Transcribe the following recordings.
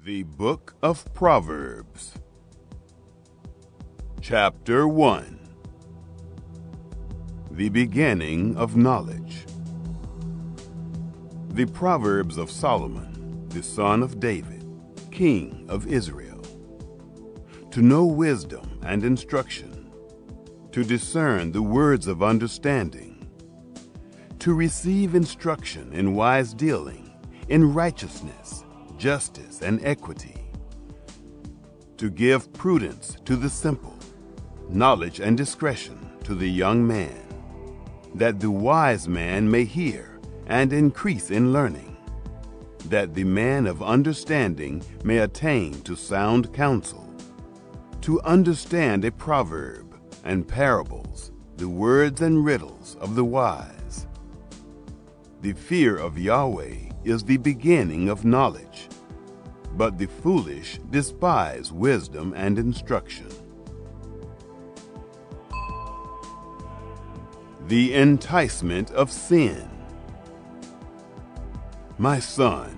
The Book of Proverbs, Chapter 1. The Beginning of Knowledge. The Proverbs of Solomon, the son of David, king of Israel. To know wisdom and instruction, to discern the words of understanding, to receive instruction in wise dealing, in righteousness, justice, and equity, to give prudence to the simple, knowledge and discretion to the young man, that the wise man may hear and increase in learning, that the man of understanding may attain to sound counsel, to understand a proverb and parables, the words and riddles of the wise. The fear of Yahweh is the beginning of knowledge, but the foolish despise wisdom and instruction. The enticement of sin. My son,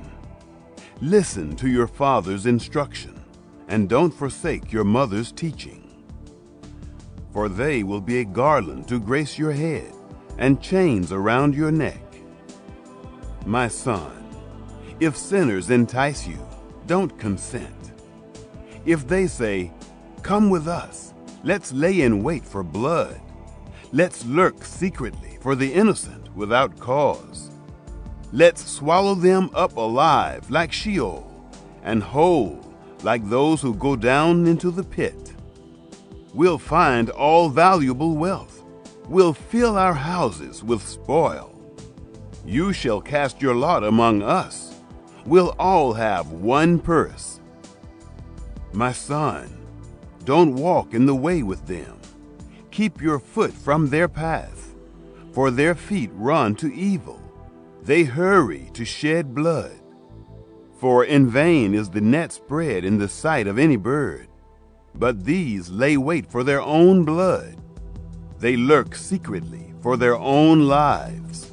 listen to your father's instruction, and don't forsake your mother's teaching. For they will be a garland to grace your head, and chains around your neck. My son, if sinners entice you, don't consent. If they say, "Come with us, let's lay in wait for blood. Let's lurk secretly for the innocent without cause. Let's swallow them up alive like Sheol, and whole like those who go down into the pit. We'll find all valuable wealth. We'll fill our houses with spoil. You shall cast your lot among us. We'll all have one purse. My son, don't walk in the way with them. Keep your foot from their path, for their feet run to evil. They hurry to shed blood. For in vain is the net spread in the sight of any bird, but these lay wait for their own blood. They lurk secretly for their own lives.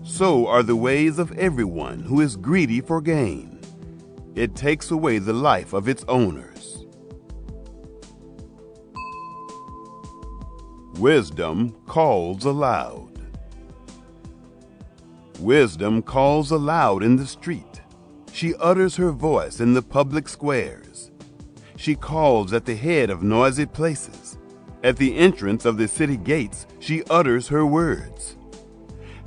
So are the ways of everyone who is greedy for gain. It takes away the life of its owners. Wisdom calls aloud. Wisdom calls aloud in the street. She utters her voice in the public squares. She calls at the head of noisy places. At the entrance of the city gates, she utters her words.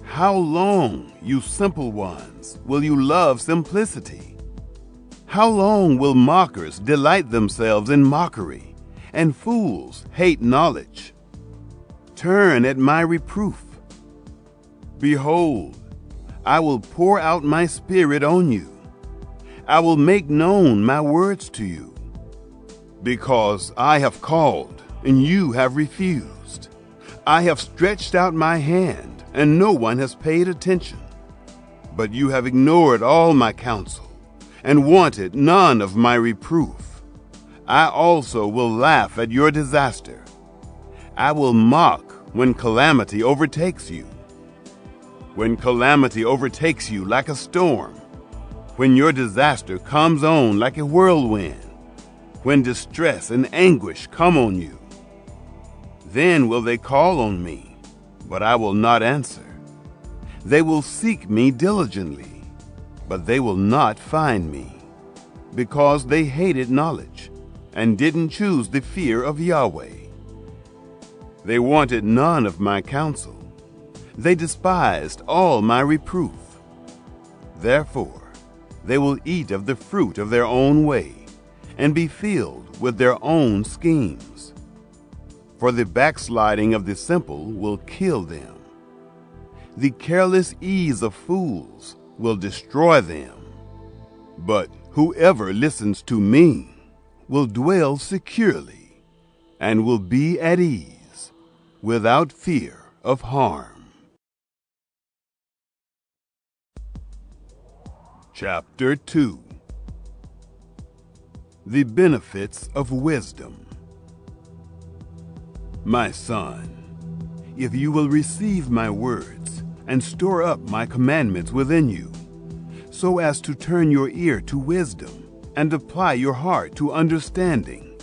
How long, you simple ones, will you love simplicity? How long will mockers delight themselves in mockery, and fools hate knowledge? Turn at my reproof. Behold, I will pour out my spirit on you. I will make known my words to you. Because I have called, and you have refused. I have stretched out my hand, and no one has paid attention. But you have ignored all my counsel, and wanted none of my reproof. I also will laugh at your disaster. I will mock when calamity overtakes you. When calamity overtakes you like a storm, when your disaster comes on like a whirlwind, when distress and anguish come on you, then will they call on me, but I will not answer. They will seek me diligently, but they will not find me, because they hated knowledge and didn't choose the fear of Yahweh. They wanted none of my counsel. They despised all my reproof. Therefore, they will eat of the fruit of their own way and be filled with their own schemes. For the backsliding of the simple will kill them. The careless ease of fools will destroy them. But whoever listens to me will dwell securely and will be at ease without fear of harm. Chapter 2. The benefits of wisdom. My son, if you will receive my words and store up my commandments within you, so as to turn your ear to wisdom and apply your heart to understanding.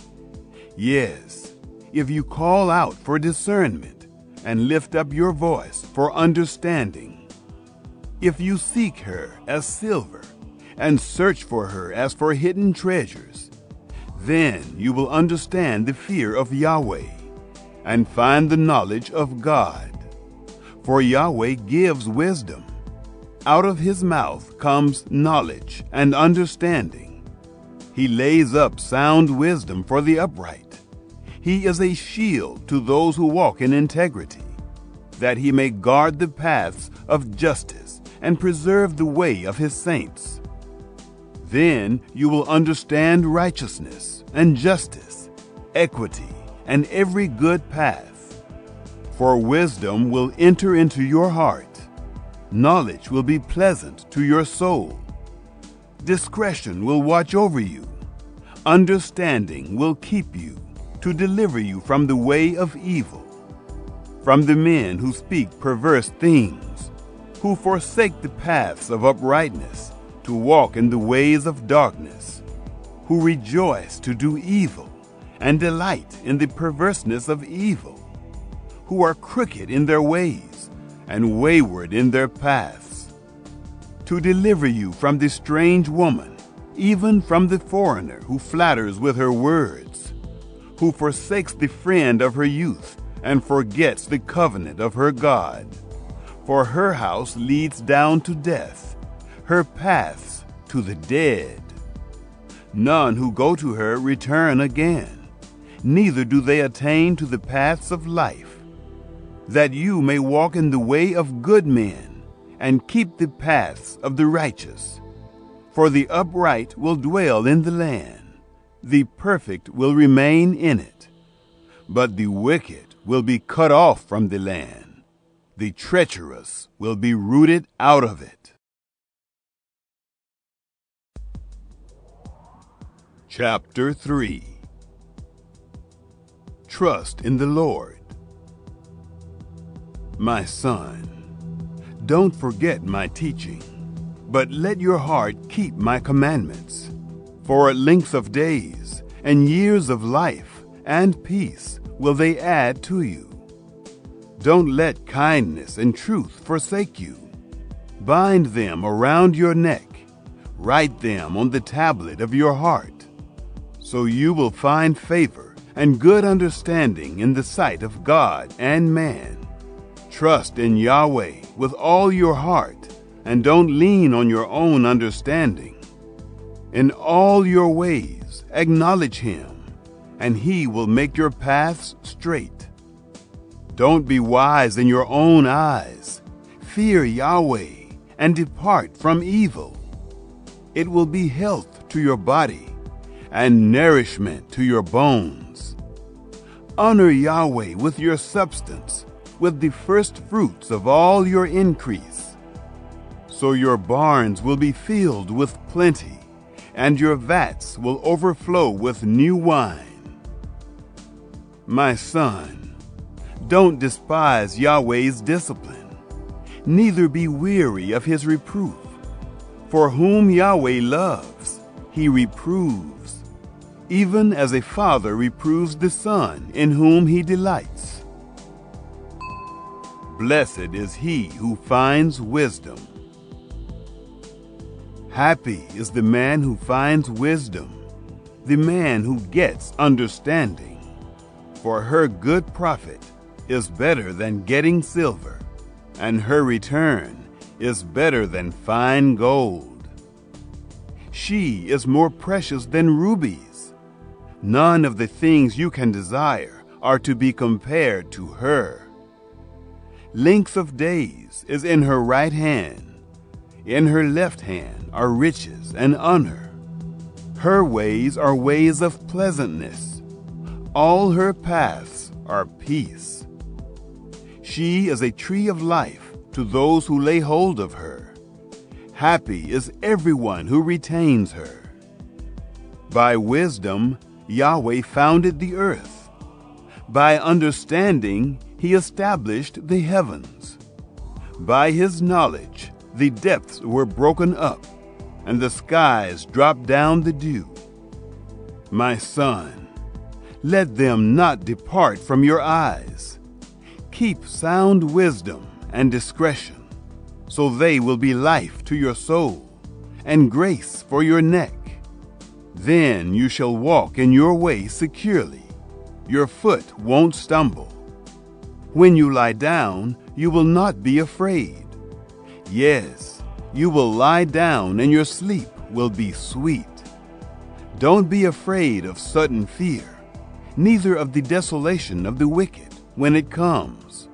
Yes, if you call out for discernment and lift up your voice for understanding, if you seek her as silver and search for her as for hidden treasures, then you will understand the fear of Yahweh and find the knowledge of God. For Yahweh gives wisdom. Out of his mouth comes knowledge and understanding. He lays up sound wisdom for the upright. He is a shield to those who walk in integrity, that he may guard the paths of justice and preserve the way of his saints. Then you will understand righteousness and justice, equity, and every good path. For wisdom will enter into your heart. Knowledge will be pleasant to your soul. Discretion will watch over you. Understanding will keep you, to deliver you from the way of evil, from the men who speak perverse things, who forsake the paths of uprightness, to walk in the ways of darkness, who rejoice to do evil and delight in the perverseness of evil, who are crooked in their ways and wayward in their paths, to deliver you from the strange woman, even from the foreigner who flatters with her words, who forsakes the friend of her youth and forgets the covenant of her God. For her house leads down to death, her paths to the dead. None who go to her return again, neither do they attain to the paths of life, that you may walk in the way of good men and keep the paths of the righteous. For the upright will dwell in the land, the perfect will remain in it. But the wicked will be cut off from the land, the treacherous will be rooted out of it. Chapter 3. Trust in the Lord. My son, don't forget my teaching, but let your heart keep my commandments. For at length of days and years of life and peace will they add to you. Don't let kindness and truth forsake you. Bind them around your neck. Write them on the tablet of your heart. So you will find favor and good understanding in the sight of God and man. Trust in Yahweh with all your heart, and don't lean on your own understanding. In all your ways acknowledge him, and he will make your paths straight. Don't be wise in your own eyes. Fear Yahweh and depart from evil. It will be health to your body and nourishment to your bones. Honor Yahweh with your substance, with the first fruits of all your increase. So your barns will be filled with plenty, and your vats will overflow with new wine. My son, don't despise Yahweh's discipline, neither be weary of his reproof. For whom Yahweh loves, he reproves, even as a father reproves the son in whom he delights. Blessed is he who finds wisdom. Happy is the man who finds wisdom, the man who gets understanding. For her good profit is better than getting silver, and her return is better than fine gold. She is more precious than rubies. None of the things you can desire are to be compared to her. Length of days is in her right hand. In her left hand are riches and honor. Her ways are ways of pleasantness. All her paths are peace. She is a tree of life to those who lay hold of her. Happy is everyone who retains her. By wisdom, Yahweh founded the earth. By understanding, he established the heavens. By his knowledge, the depths were broken up, and the skies drop down the dew. My son, let them not depart from your eyes. Keep sound wisdom and discretion, so they will be life to your soul and grace for your neck. Then you shall walk in your way securely. Your foot won't stumble. When you lie down, you will not be afraid. Yes, you will lie down and your sleep will be sweet. Don't be afraid of sudden fear, neither of the desolation of the wicked when it comes.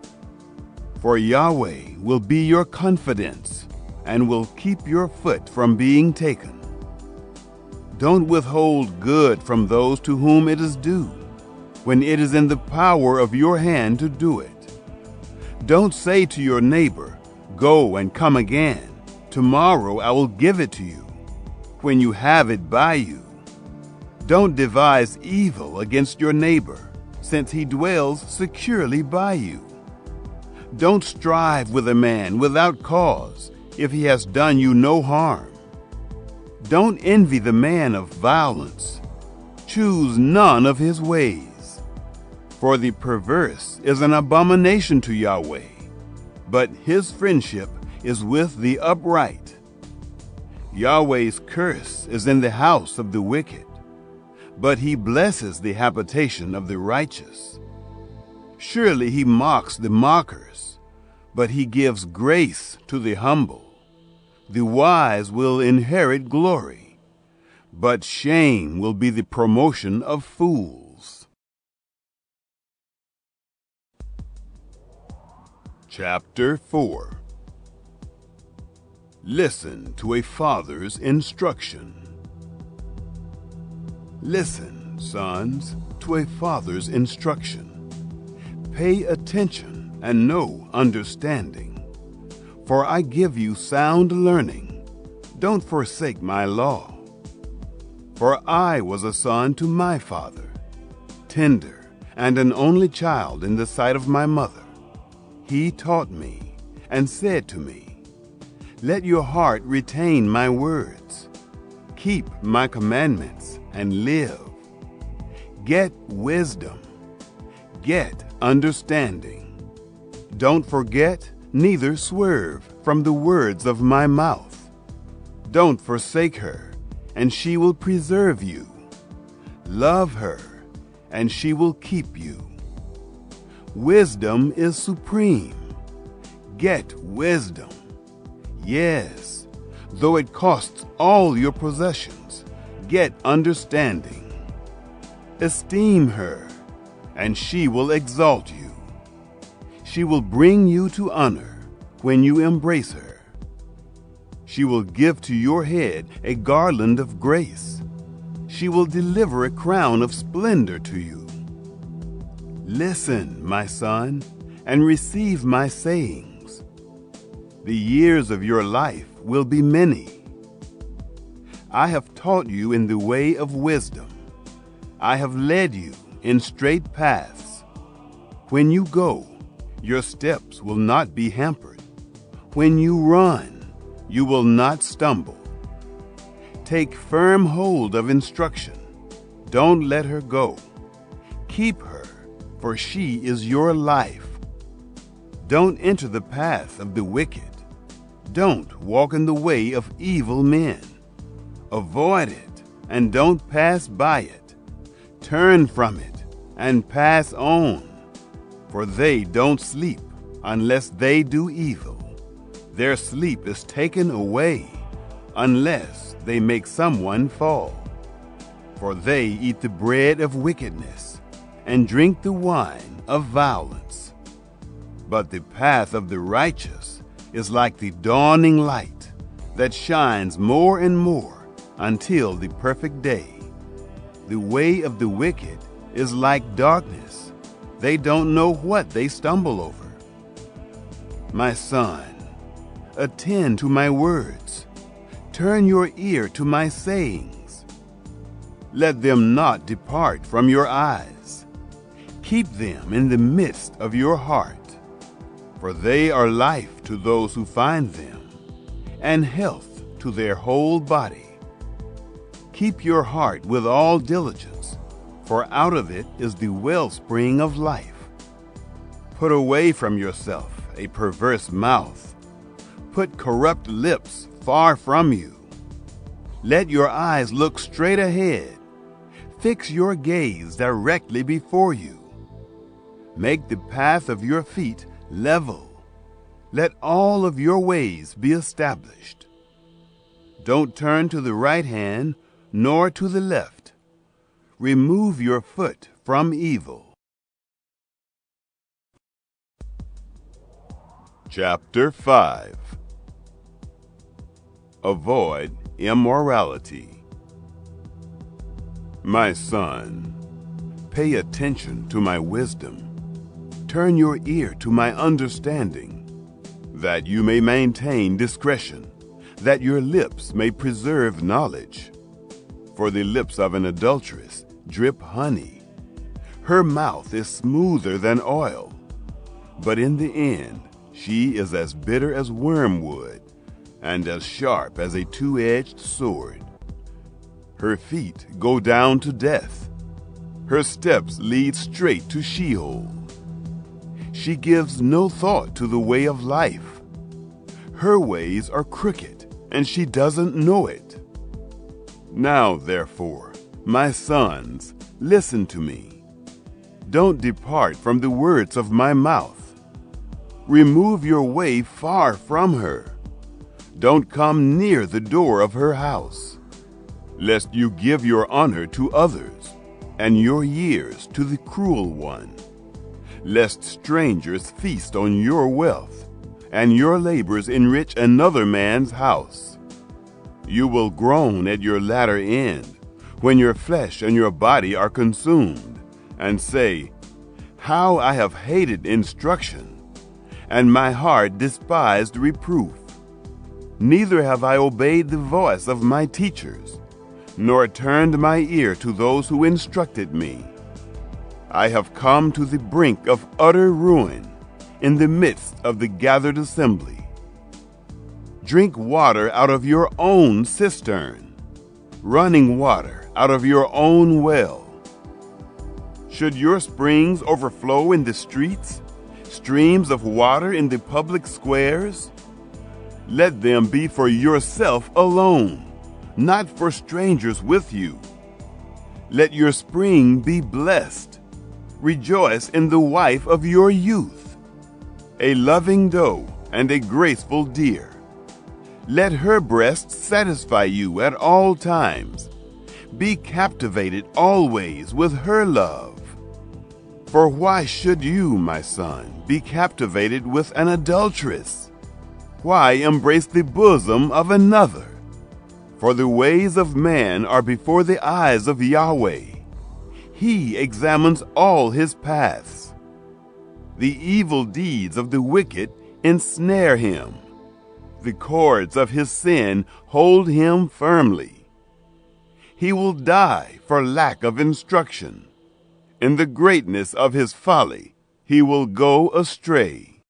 For Yahweh will be your confidence and will keep your foot from being taken. Don't withhold good from those to whom it is due, when it is in the power of your hand to do it. Don't say to your neighbor, "Go and come again. Tomorrow I will give it to you," when you have it by you. Don't devise evil against your neighbor, since he dwells securely by you. Don't strive with a man without cause, if he has done you no harm. Don't envy the man of violence. Choose none of his ways. For the perverse is an abomination to Yahweh, but his friendship is with the upright. Yahweh's curse is in the house of the wicked, but he blesses the habitation of the righteous. Surely he mocks the mockers, but he gives grace to the humble. The wise will inherit glory, but shame will be the promotion of fools. Chapter 4. Listen to a father's instruction. Listen, sons, to a father's instruction. Pay attention and know understanding. For I give you sound learning. Don't forsake my law. For I was a son to my father, tender and an only child in the sight of my mother. He taught me and said to me, "Let your heart retain my words. Keep my commandments and live. Get wisdom. Get understanding. Don't forget, neither swerve from the words of my mouth. Don't forsake her, and she will preserve you. Love her, and she will keep you. Wisdom is supreme. Get wisdom. Yes, though it costs all your possessions, get understanding. Esteem her, and she will exalt you. She will bring you to honor when you embrace her. She will give to your head a garland of grace. She will deliver a crown of splendor to you. Listen, my son, and receive my sayings. The years of your life will be many. I have taught you in the way of wisdom. I have led you in straight paths. When you go, your steps will not be hampered. When you run, you will not stumble. Take firm hold of instruction. Don't let her go. Keep her, for she is your life. Don't enter the path of the wicked. Don't walk in the way of evil men. Avoid it, and don't pass by it. Turn from it, and pass on. For they don't sleep unless they do evil. Their sleep is taken away unless they make someone fall. For they eat the bread of wickedness and drink the wine of violence. But the path of the righteous is like the dawning light that shines more and more until the perfect day. The way of the wicked is like darkness. They don't know what they stumble over. My son, attend to my words. Turn your ear to my sayings. Let them not depart from your eyes. Keep them in the midst of your heart, for they are life to those who find them, and health to their whole body. Keep your heart with all diligence, for out of it is the wellspring of life. Put away from yourself a perverse mouth. Put corrupt lips far from you. Let your eyes look straight ahead. Fix your gaze directly before you. Make the path of your feet level. Let all of your ways be established. Don't turn to the right hand nor to the left. Remove your foot from evil. Chapter 5. Avoid immorality. My son, pay attention to my wisdom. Turn your ear to my understanding, that you may maintain discretion, that your lips may preserve knowledge. For the lips of an adulteress drip honey. Her mouth is smoother than oil, but in the end she is as bitter as wormwood and as sharp as a two-edged sword. Her feet go down to death. Her steps lead straight to Sheol. She gives no thought to the way of life. Her ways are crooked, and she doesn't know it. Now, therefore, my sons, listen to me. Don't depart from the words of my mouth. Remove your way far from her. Don't come near the door of her house, lest you give your honor to others, and your years to the cruel one, lest strangers feast on your wealth, and your labors enrich another man's house. You will groan at your latter end, when your flesh and your body are consumed, and say, How I have hated instruction, and my heart despised reproof. Neither have I obeyed the voice of my teachers, nor turned my ear to those who instructed me. I have come to the brink of utter ruin, in the midst of the gathered assembly. Drink water out of your own cistern, running water out of your own well. Should your springs overflow in the streets, streams of water in the public squares? Let them be for yourself alone, not for strangers with you. Let your spring be blessed. Rejoice in the wife of your youth, a loving doe and a graceful deer. Let her breasts satisfy you at all times. Be captivated always with her love. For why should you, my son, be captivated with an adulteress? Why embrace the bosom of another? For the ways of man are before the eyes of Yahweh. He examines all his paths. The evil deeds of the wicked ensnare him. The cords of his sin hold him firmly. He will die for lack of instruction. In the greatness of his folly, he will go astray.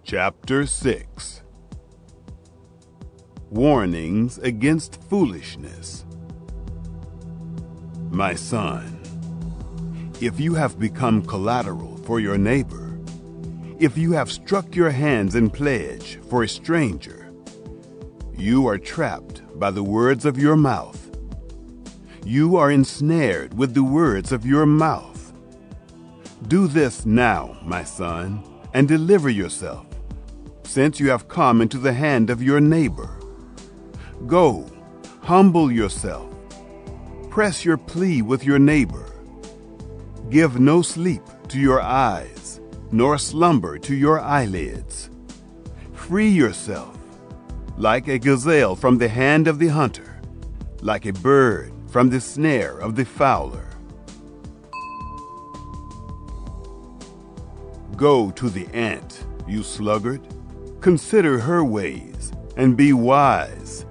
Chapter 6. Warnings against foolishness. My son, if you have become collateral for your neighbor, if you have struck your hands in pledge for a stranger, you are trapped by the words of your mouth. You are ensnared with the words of your mouth. Do this now, my son, and deliver yourself, since you have come into the hand of your neighbor. Go, humble yourself. Press your plea with your neighbor. Give no sleep to your eyes, nor slumber to your eyelids. Free yourself, like a gazelle from the hand of the hunter, like a bird from the snare of the fowler. Go to the ant, you sluggard. Consider her ways, and be wise,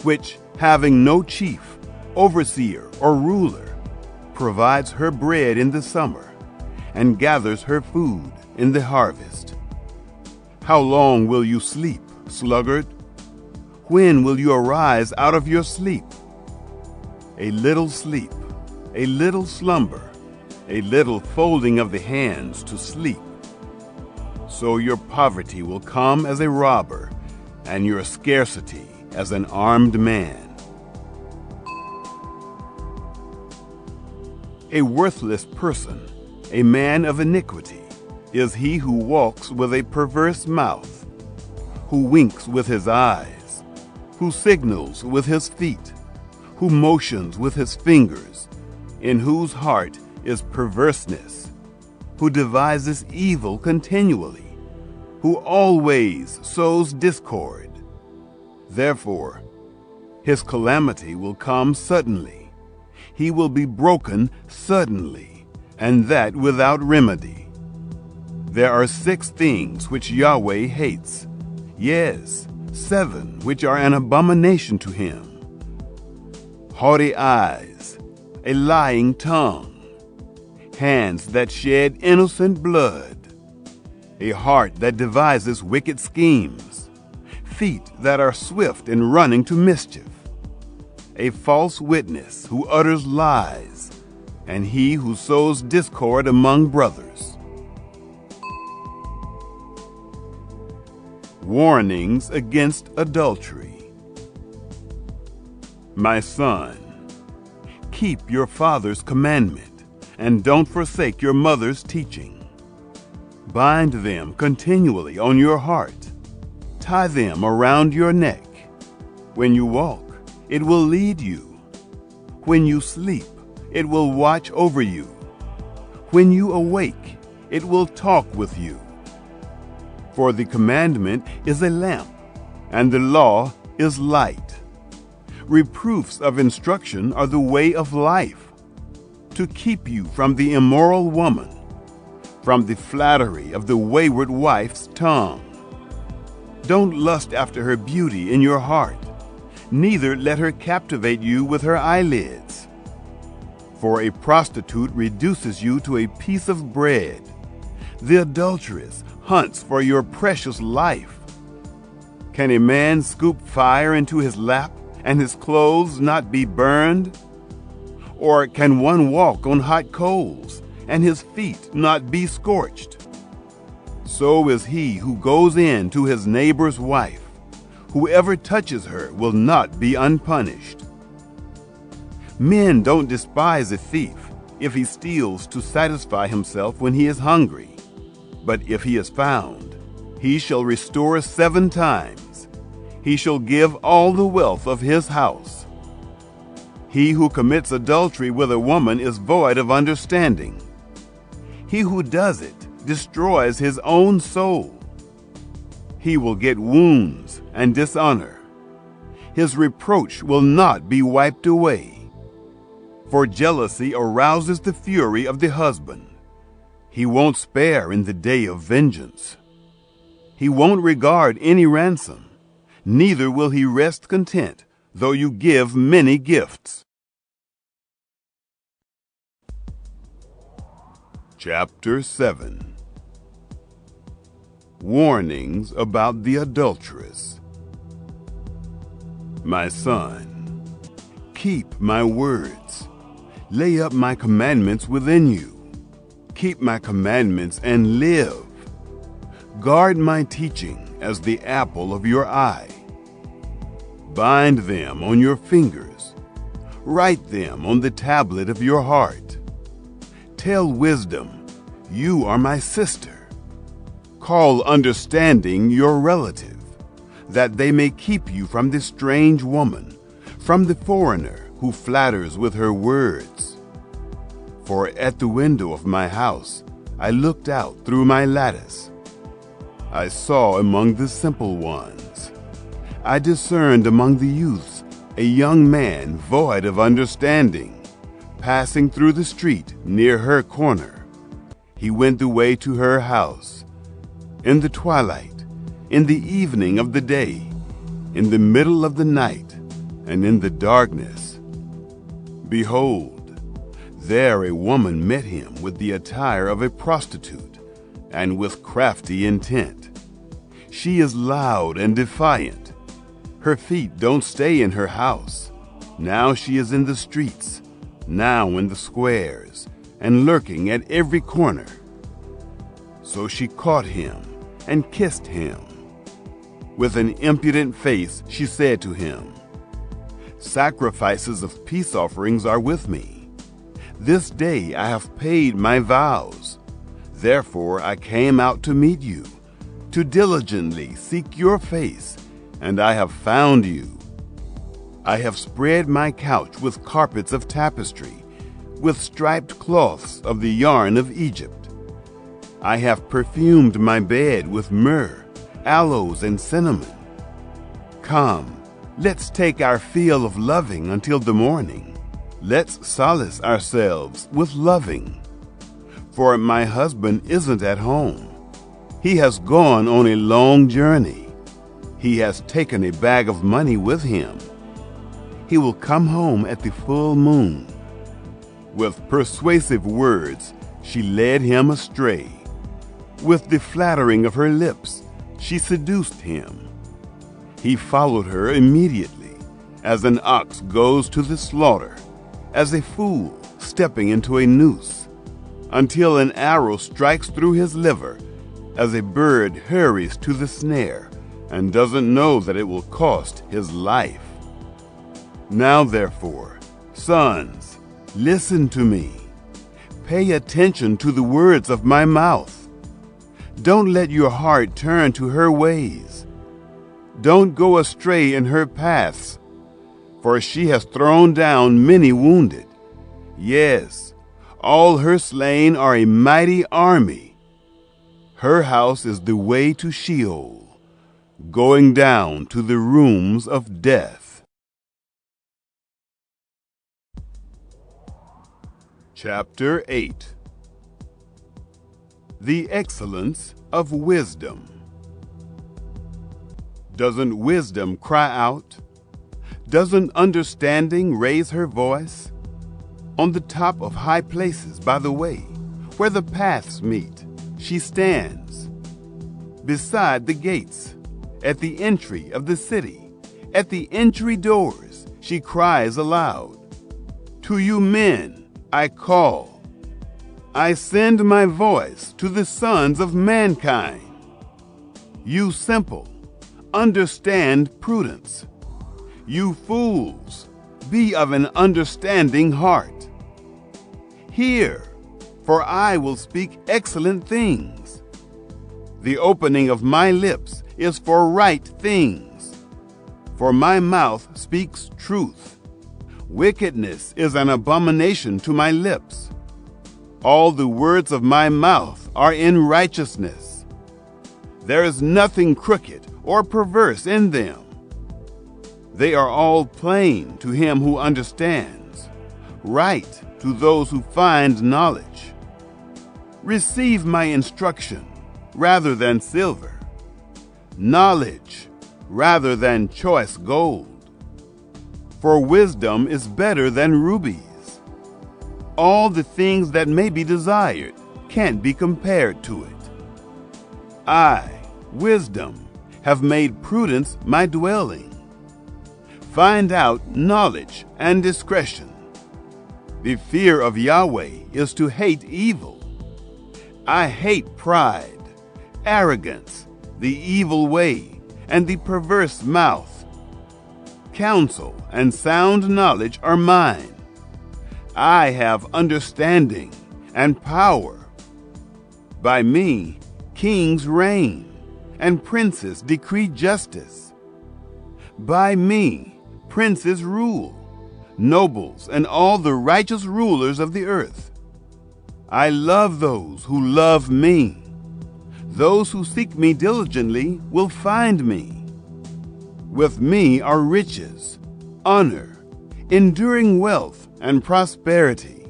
which, having no chief, overseer, or ruler, provides her bread in the summer, and gathers her food in the harvest. How long will you sleep, sluggard? When will you arise out of your sleep? A little sleep, a little slumber, a little folding of the hands to sleep. So your poverty will come as a robber, and your scarcity as an armed man. A worthless person, a man of iniquity, is he who walks with a perverse mouth, who winks with his eyes, who signals with his feet, who motions with his fingers, in whose heart is perverseness, who devises evil continually, who always sows discord. Therefore, his calamity will come suddenly. He will be broken suddenly, and that without remedy. There are 6 things which Yahweh hates, yes, 7 which are an abomination to him: haughty eyes, a lying tongue, hands that shed innocent blood, a heart that devises wicked schemes, feet that are swift in running to mischief, a false witness who utters lies, and he who sows discord among brothers. Warnings against adultery. My son, keep your father's commandment, and don't forsake your mother's teaching. Bind them continually on your heart. Tie them around your neck. When you walk, it will lead you. When you sleep, it will watch over you. When you awake, it will talk with you. For the commandment is a lamp, and the law is light. Reproofs of instruction are the way of life, to keep you from the immoral woman, from the flattery of the wayward wife's tongue. Don't lust after her beauty in your heart, neither let her captivate you with her eyelids. For a prostitute reduces you to a piece of bread. The adulteress hunts for your precious life. Can a man scoop fire into his lap and his clothes not be burned? Or can one walk on hot coals and his feet not be scorched? So is he who goes in to his neighbor's wife. Whoever touches her will not be unpunished. Men don't despise a thief if he steals to satisfy himself when he is hungry. But if he is found, he shall restore 7 times. He shall give all the wealth of his house. He who commits adultery with a woman is void of understanding. He who does it destroys his own soul. He will get wounds and dishonor. His reproach will not be wiped away. For jealousy arouses the fury of the husband. He won't spare in the day of vengeance. He won't regard any ransom, neither will he rest content, though you give many gifts. Chapter 7. Warnings about the adulteress. My son, keep my words. Lay up my commandments within you. Keep my commandments and live. Guard my teaching as the apple of your eye. Bind them on your fingers. Write them on the tablet of your heart. Tell wisdom, you are my sister. Call understanding your relative, that they may keep you from the strange woman, from the foreigner who flatters with her words. For at the window of my house I looked out through my lattice. I saw among the simple ones. I discerned among the youths a young man void of understanding, passing through the street near her corner. He went the way to her house. In the twilight, in the evening of the day, in the middle of the night, and in the darkness. Behold, there a woman met him with the attire of a prostitute, and with crafty intent. She is loud and defiant. Her feet don't stay in her house. Now she is in the streets, now in the squares, and lurking at every corner. So she caught him and kissed him. With an impudent face she said to him, "Sacrifices of peace offerings are with me. This day I have paid my vows. Therefore I came out to meet you, to diligently seek your face, and I have found you. I have spread my couch with carpets of tapestry, with striped cloths of the yarn of Egypt. I have perfumed my bed with myrrh, aloes, and cinnamon. Come, let's take our fill of loving until the morning. Let's solace ourselves with loving. For my husband isn't at home. He has gone on a long journey. He has taken a bag of money with him. He will come home at the full moon." With persuasive words, she led him astray. With the flattering of her lips, she seduced him. He followed her immediately, as an ox goes to the slaughter, as a fool stepping into a noose, until an arrow strikes through his liver, as a bird hurries to the snare, and doesn't know that it will cost his life. Now therefore, sons, listen to me. Pay attention to the words of my mouth. Don't let your heart turn to her ways. Don't go astray in her paths, for she has thrown down many wounded. Yes, all her slain are a mighty army. Her house is the way to Sheol, going down to the rooms of death. Chapter 8. The excellence of wisdom. Doesn't wisdom cry out? Doesn't understanding raise her voice? On the top of high places by the way, where the paths meet, she stands. Beside the gates, at the entry of the city, at the entry doors, she cries aloud, "To you men, I call. I send my voice to the sons of mankind. You simple, understand prudence. You fools, be of an understanding heart. Hear, for I will speak excellent things. The opening of my lips is for right things, for my mouth speaks truth. Wickedness is an abomination to my lips. All the words of my mouth are in righteousness. There is nothing crooked or perverse in them. They are all plain to him who understands, right to those who find knowledge. Receive my instruction rather than silver, knowledge rather than choice gold. For wisdom is better than rubies. All the things that may be desired can't be compared to it. I, wisdom, have made prudence my dwelling. Find out knowledge and discretion. The fear of Yahweh is to hate evil. I hate pride, arrogance, the evil way, and the perverse mouth. Counsel and sound knowledge are mine. I have understanding and power. By me, kings reign, and princes decree justice. By me, princes rule, nobles and all the righteous rulers of the earth. I love those who love me. Those who seek me diligently will find me. With me are riches, honor, enduring wealth, and prosperity.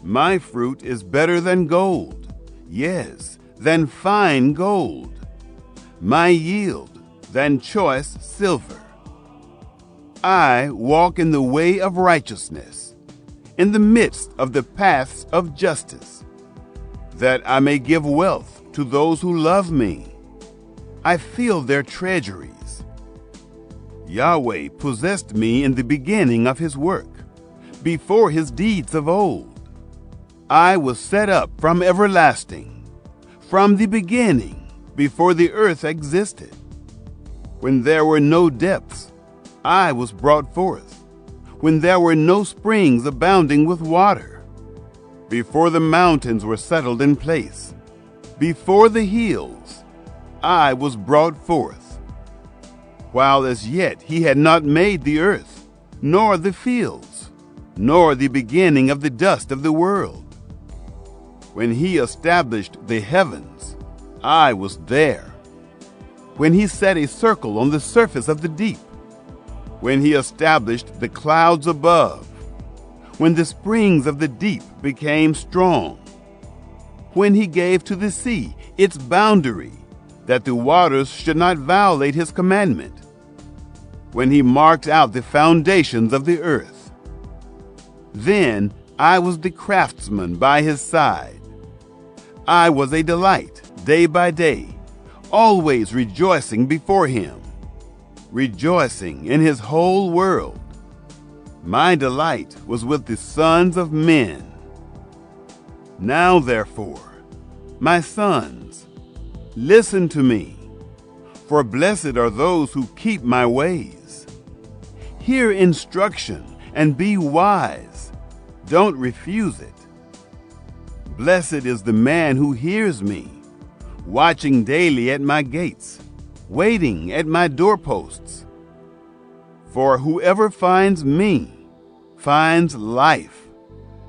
My fruit is better than gold, yes, than fine gold. My yield than choice silver. I walk in the way of righteousness, in the midst of the paths of justice, that I may give wealth to those who love me. I filled their treasuries. Yahweh possessed me in the beginning of his work, before his deeds of old. I was set up from everlasting, from the beginning, before the earth existed. When there were no depths, I was brought forth, when there were no springs abounding with water. Before the mountains were settled in place, before the hills, I was brought forth. While as yet he had not made the earth, nor the fields, nor the beginning of the dust of the world. When he established the heavens, I was there. When he set a circle on the surface of the deep, when he established the clouds above, when the springs of the deep became strong, when he gave to the sea its boundary, that the waters should not violate his commandment, when he marked out the foundations of the earth. Then I was the craftsman by his side. I was a delight day by day, always rejoicing before him, rejoicing in his whole world. My delight was with the sons of men. Now therefore, my sons, listen to me, for blessed are those who keep my ways. Hear instruction and be wise. Don't refuse it. Blessed is the man who hears me, watching daily at my gates, waiting at my doorposts. For whoever finds me finds life,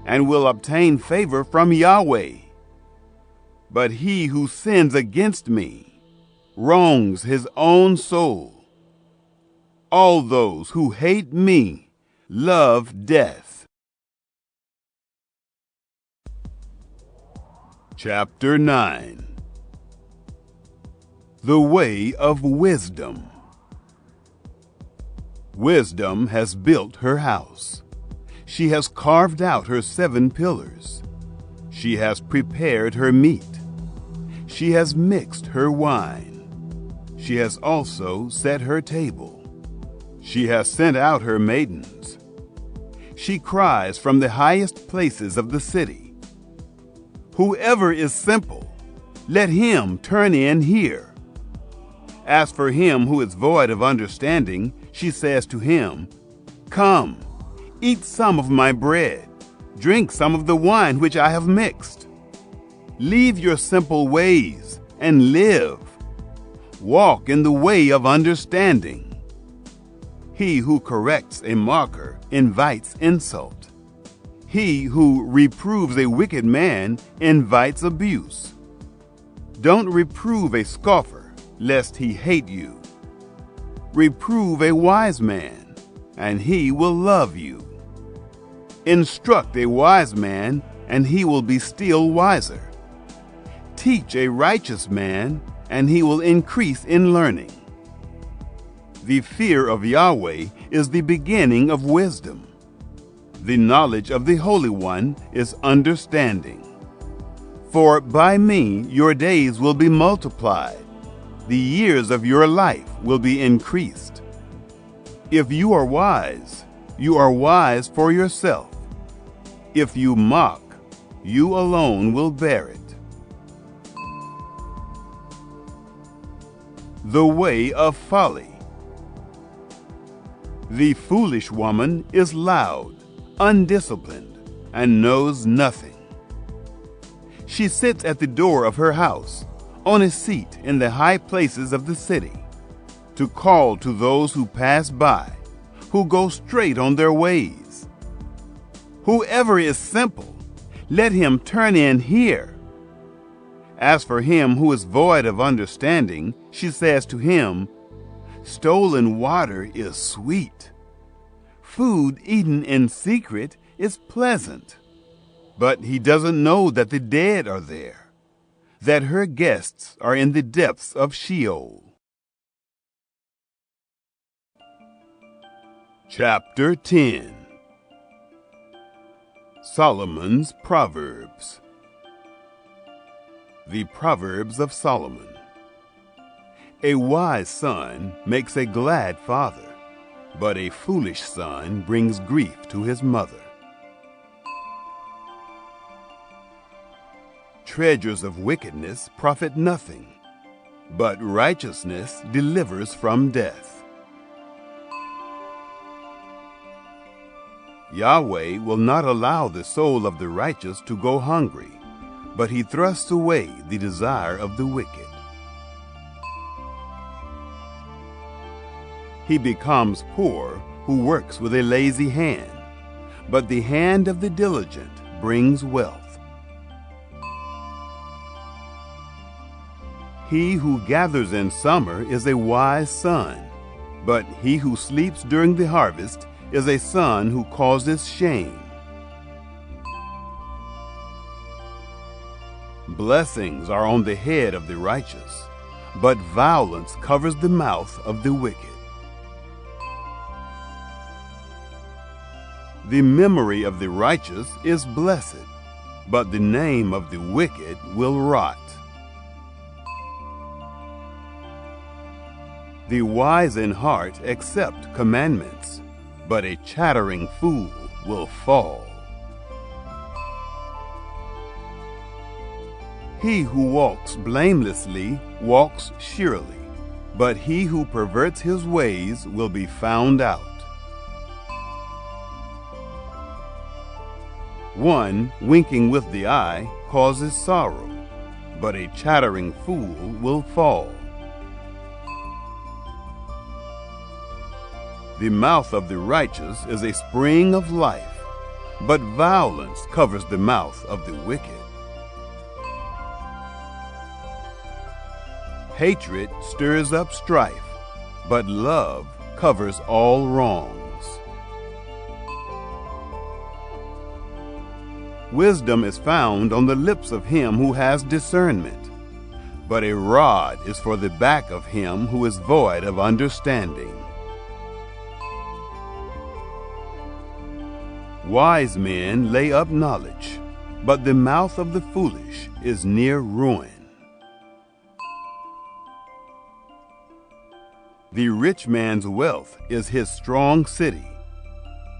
and will obtain favor from Yahweh. But he who sins against me wrongs his own soul. All those who hate me love death. Chapter 9. The way of wisdom. Wisdom has built her house. She has carved out her 7 pillars. She has prepared her meat. She has mixed her wine. She has also set her table. She has sent out her maidens. She cries from the highest places of the city, "Whoever is simple, let him turn in here." As for him who is void of understanding, she says to him, "Come, eat some of my bread, drink some of the wine which I have mixed. Leave your simple ways and live. Walk in the way of understanding." He who corrects a mocker invites insult. He who reproves a wicked man invites abuse. Don't reprove a scoffer, lest he hate you. Reprove a wise man, and he will love you. Instruct a wise man, and he will be still wiser. Teach a righteous man, and he will increase in learning. The fear of Yahweh is the beginning of wisdom. The knowledge of the Holy One is understanding. For by me your days will be multiplied. The years of your life will be increased. If you are wise for yourself. If you mock, you alone will bear it. The way of folly. The foolish woman is loud, undisciplined, and knows nothing. She sits at the door of her house, on a seat in the high places of the city, to call to those who pass by, who go straight on their ways. Whoever is simple, let him turn in here. As for him who is void of understanding, she says to him, "Stolen water is sweet. Food eaten in secret is pleasant." But he doesn't know that the dead are there, that her guests are in the depths of Sheol. Chapter 10. Solomon's Proverbs. The Proverbs of Solomon. A wise son makes a glad father, but a foolish son brings grief to his mother. Treasures of wickedness profit nothing, but righteousness delivers from death. Yahweh will not allow the soul of the righteous to go hungry, but he thrusts away the desire of the wicked. He becomes poor who works with a lazy hand, but the hand of the diligent brings wealth. He who gathers in summer is a wise son, but he who sleeps during the harvest is a son who causes shame. Blessings are on the head of the righteous, but violence covers the mouth of the wicked. The memory of the righteous is blessed, but the name of the wicked will rot. The wise in heart accept commandments, but a chattering fool will fall. He who walks blamelessly walks surely, but he who perverts his ways will be found out. One winking with the eye causes sorrow, but a chattering fool will fall. The mouth of the righteous is a spring of life, but violence covers the mouth of the wicked. Hatred stirs up strife, but love covers all wrongs. Wisdom is found on the lips of him who has discernment, but a rod is for the back of him who is void of understanding. Wise men lay up knowledge, but the mouth of the foolish is near ruin. The rich man's wealth is his strong city.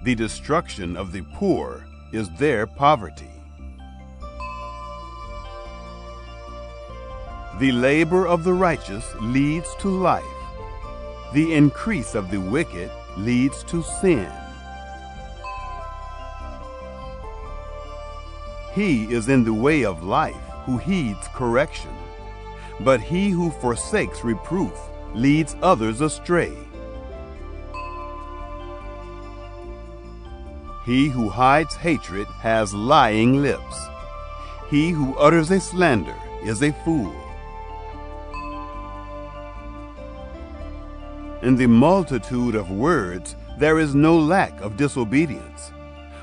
The destruction of the poor is their poverty. The labor of the righteous leads to life. The increase of the wicked leads to sin. He is in the way of life who heeds correction, but he who forsakes reproof leads others astray. He who hides hatred has lying lips. He who utters a slander is a fool. In the multitude of words there is no lack of disobedience,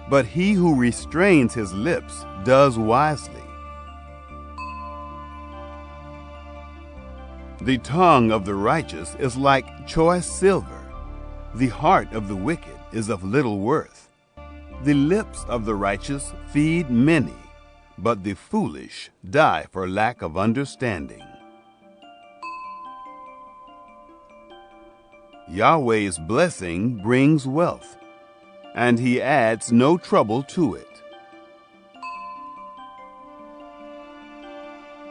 but he who restrains his lips does wisely. The tongue of the righteous is like choice silver. The heart of the wicked is of little worth. The lips of the righteous feed many, but the foolish die for lack of understanding. Yahweh's blessing brings wealth, and he adds no trouble to it.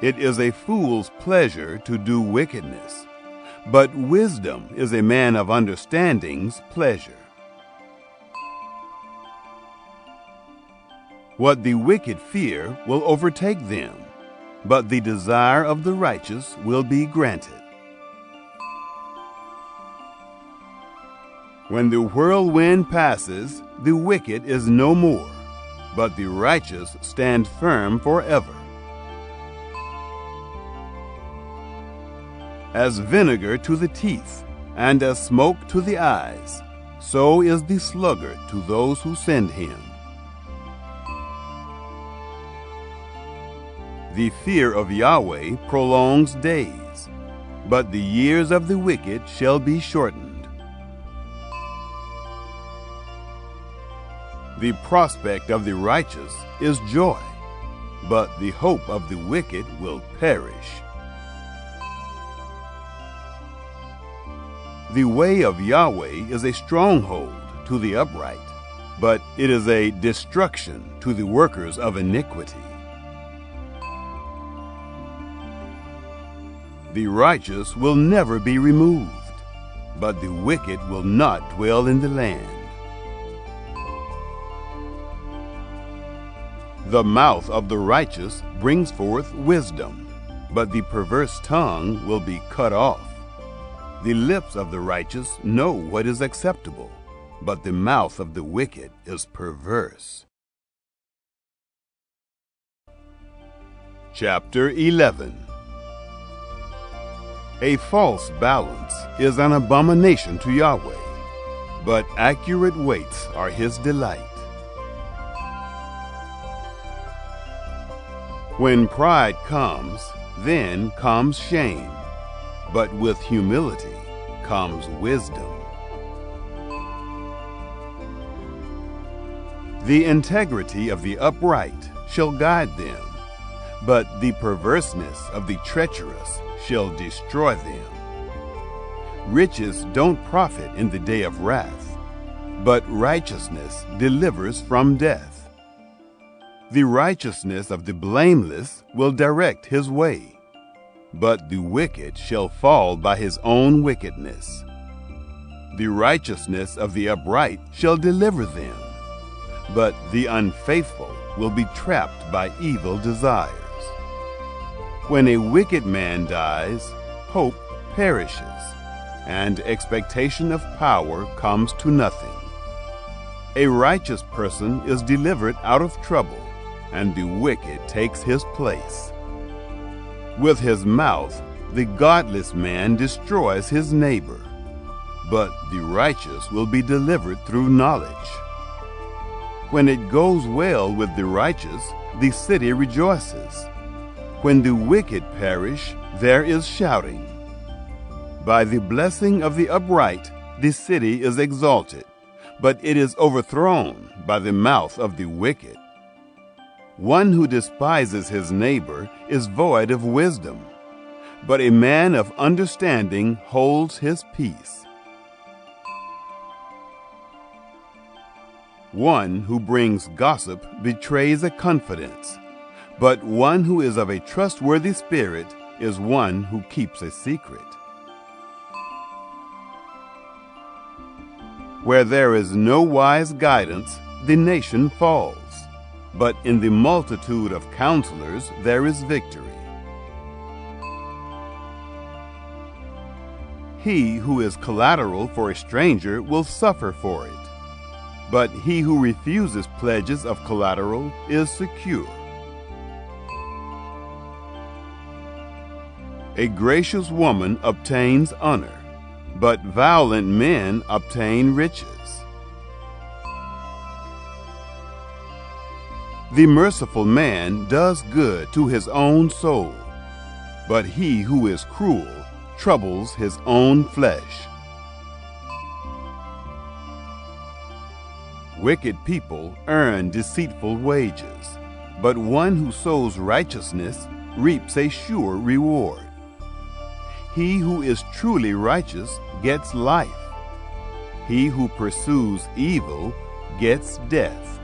It is a fool's pleasure to do wickedness, but wisdom is a man of understanding's pleasure. What the wicked fear will overtake them, but the desire of the righteous will be granted. When the whirlwind passes, the wicked is no more, but the righteous stand firm forever. As vinegar to the teeth, and as smoke to the eyes, so is the sluggard to those who send him. The fear of Yahweh prolongs days, but the years of the wicked shall be shortened. The prospect of the righteous is joy, but the hope of the wicked will perish. The way of Yahweh is a stronghold to the upright, but it is a destruction to the workers of iniquity. The righteous will never be removed, but the wicked will not dwell in the land. The mouth of the righteous brings forth wisdom, but the perverse tongue will be cut off. The lips of the righteous know what is acceptable, but the mouth of the wicked is perverse. Chapter 11. A false balance is an abomination to Yahweh, but accurate weights are his delight. When pride comes, then comes shame, but with humility comes wisdom. The integrity of the upright shall guide them, but the perverseness of the treacherous shall destroy them. Riches don't profit in the day of wrath, but righteousness delivers from death. The righteousness of the blameless will direct his way, but the wicked shall fall by his own wickedness. The righteousness of the upright shall deliver them, but the unfaithful will be trapped by evil desires. When a wicked man dies, hope perishes, and expectation of power comes to nothing. A righteous person is delivered out of trouble, and the wicked takes his place. With his mouth, the godless man destroys his neighbor, but the righteous will be delivered through knowledge. When it goes well with the righteous, the city rejoices. When the wicked perish, there is shouting. By the blessing of the upright, the city is exalted, but it is overthrown by the mouth of the wicked. One who despises his neighbor is void of wisdom, but a man of understanding holds his peace. One who brings gossip betrays a confidence, but one who is of a trustworthy spirit is one who keeps a secret. Where there is no wise guidance, the nation falls, but in the multitude of counselors there is victory. He who is collateral for a stranger will suffer for it, but he who refuses pledges of collateral is secure. A gracious woman obtains honor, but violent men obtain riches. The merciful man does good to his own soul, but he who is cruel troubles his own flesh. Wicked people earn deceitful wages, but one who sows righteousness reaps a sure reward. He who is truly righteous gets life. He who pursues evil gets death.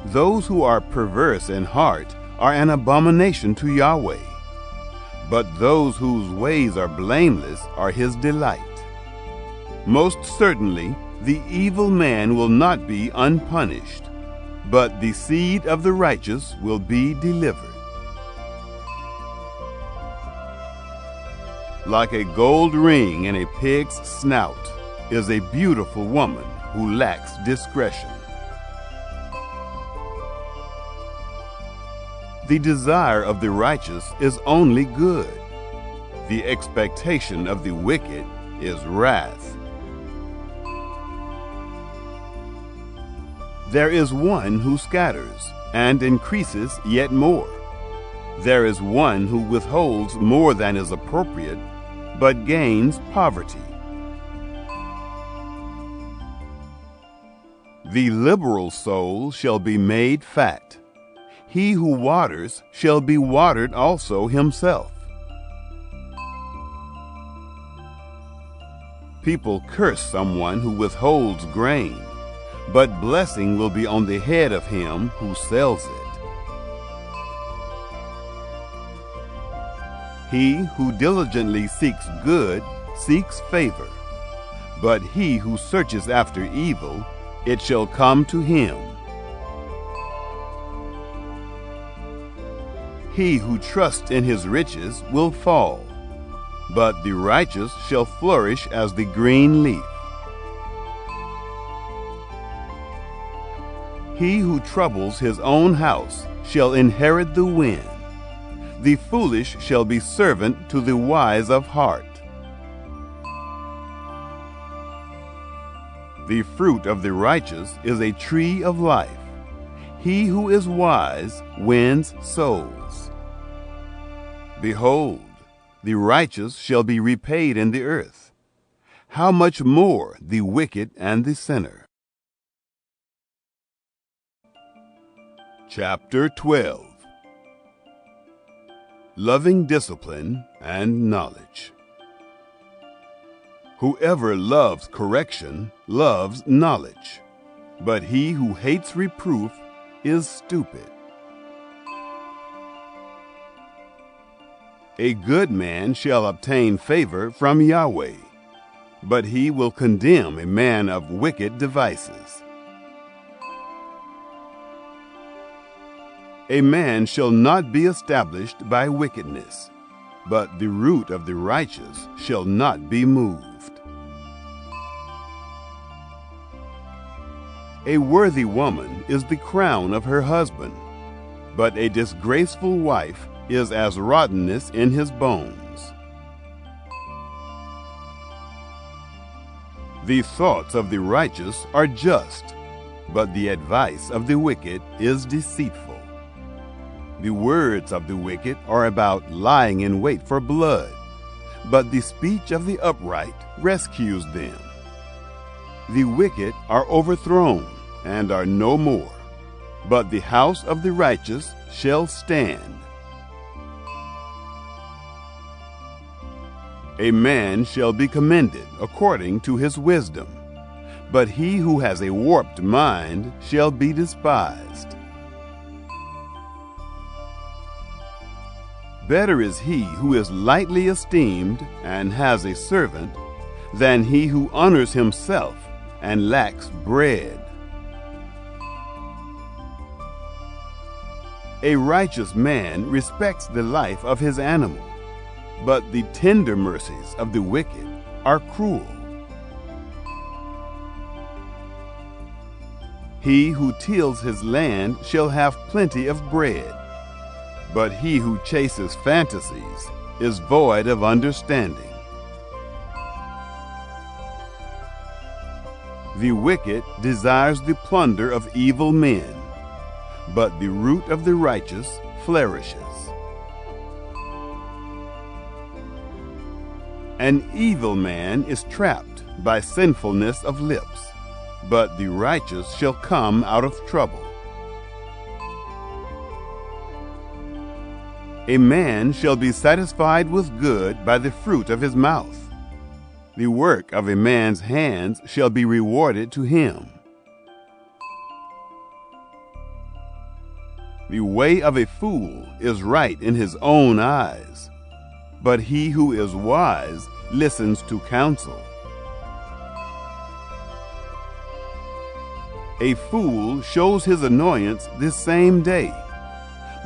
Those who are perverse in heart are an abomination to Yahweh, but those whose ways are blameless are his delight. Most certainly, the evil man will not be unpunished, but the seed of the righteous will be delivered. Like a gold ring in a pig's snout is a beautiful woman who lacks discretion. The desire of the righteous is only good. The expectation of the wicked is wrath. There is one who scatters and increases yet more. There is one who withholds more than is appropriate, but gains poverty. The liberal soul shall be made fat. He who waters shall be watered also himself. People curse someone who withholds grain, but blessing will be on the head of him who sells it. He who diligently seeks good seeks favor, but he who searches after evil, it shall come to him. He who trusts in his riches will fall, but the righteous shall flourish as the green leaf. He who troubles his own house shall inherit the wind. The foolish shall be servant to the wise of heart. The fruit of the righteous is a tree of life. He who is wise wins souls. Behold, the righteous shall be repaid in the earth. How much more the wicked and the sinner? Chapter 12. Loving discipline and knowledge. Whoever loves correction loves knowledge, but he who hates reproof is stupid. A good man shall obtain favor from Yahweh, but he will condemn a man of wicked devices. A man shall not be established by wickedness, but the root of the righteous shall not be moved. A worthy woman is the crown of her husband, but a disgraceful wife is as rottenness in his bones. The thoughts of the righteous are just, but the advice of the wicked is deceitful. The words of the wicked are about lying in wait for blood, but the speech of the upright rescues them. The wicked are overthrown and are no more, but the house of the righteous shall stand. A man shall be commended according to his wisdom, but he who has a warped mind shall be despised. Better is he who is lightly esteemed and has a servant than he who honors himself and lacks bread. A righteous man respects the life of his animal, but the tender mercies of the wicked are cruel. He who tills his land shall have plenty of bread, but he who chases fantasies is void of understanding. The wicked desires the plunder of evil men, but the root of the righteous flourishes. An evil man is trapped by sinfulness of lips, but the righteous shall come out of trouble. A man shall be satisfied with good by the fruit of his mouth. The work of a man's hands shall be rewarded to him. The way of a fool is right in his own eyes, but he who is wise listens to counsel. A fool shows his annoyance this same day,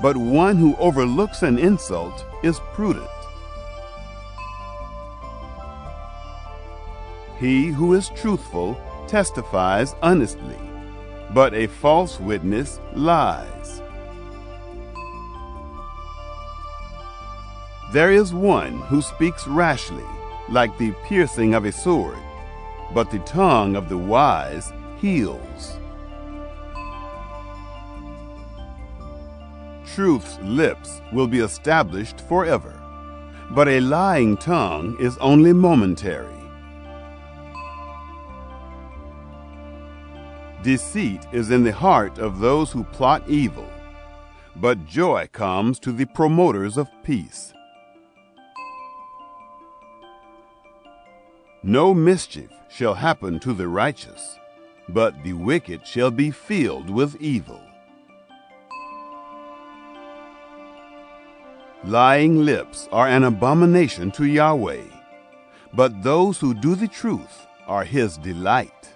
but one who overlooks an insult is prudent. He who is truthful testifies honestly, but a false witness lies. There is one who speaks rashly, like the piercing of a sword, but the tongue of the wise heals. Truth's lips will be established forever, but a lying tongue is only momentary. Deceit is in the heart of those who plot evil, but joy comes to the promoters of peace. No mischief shall happen to the righteous, but the wicked shall be filled with evil. Lying lips are an abomination to Yahweh, but those who do the truth are his delight.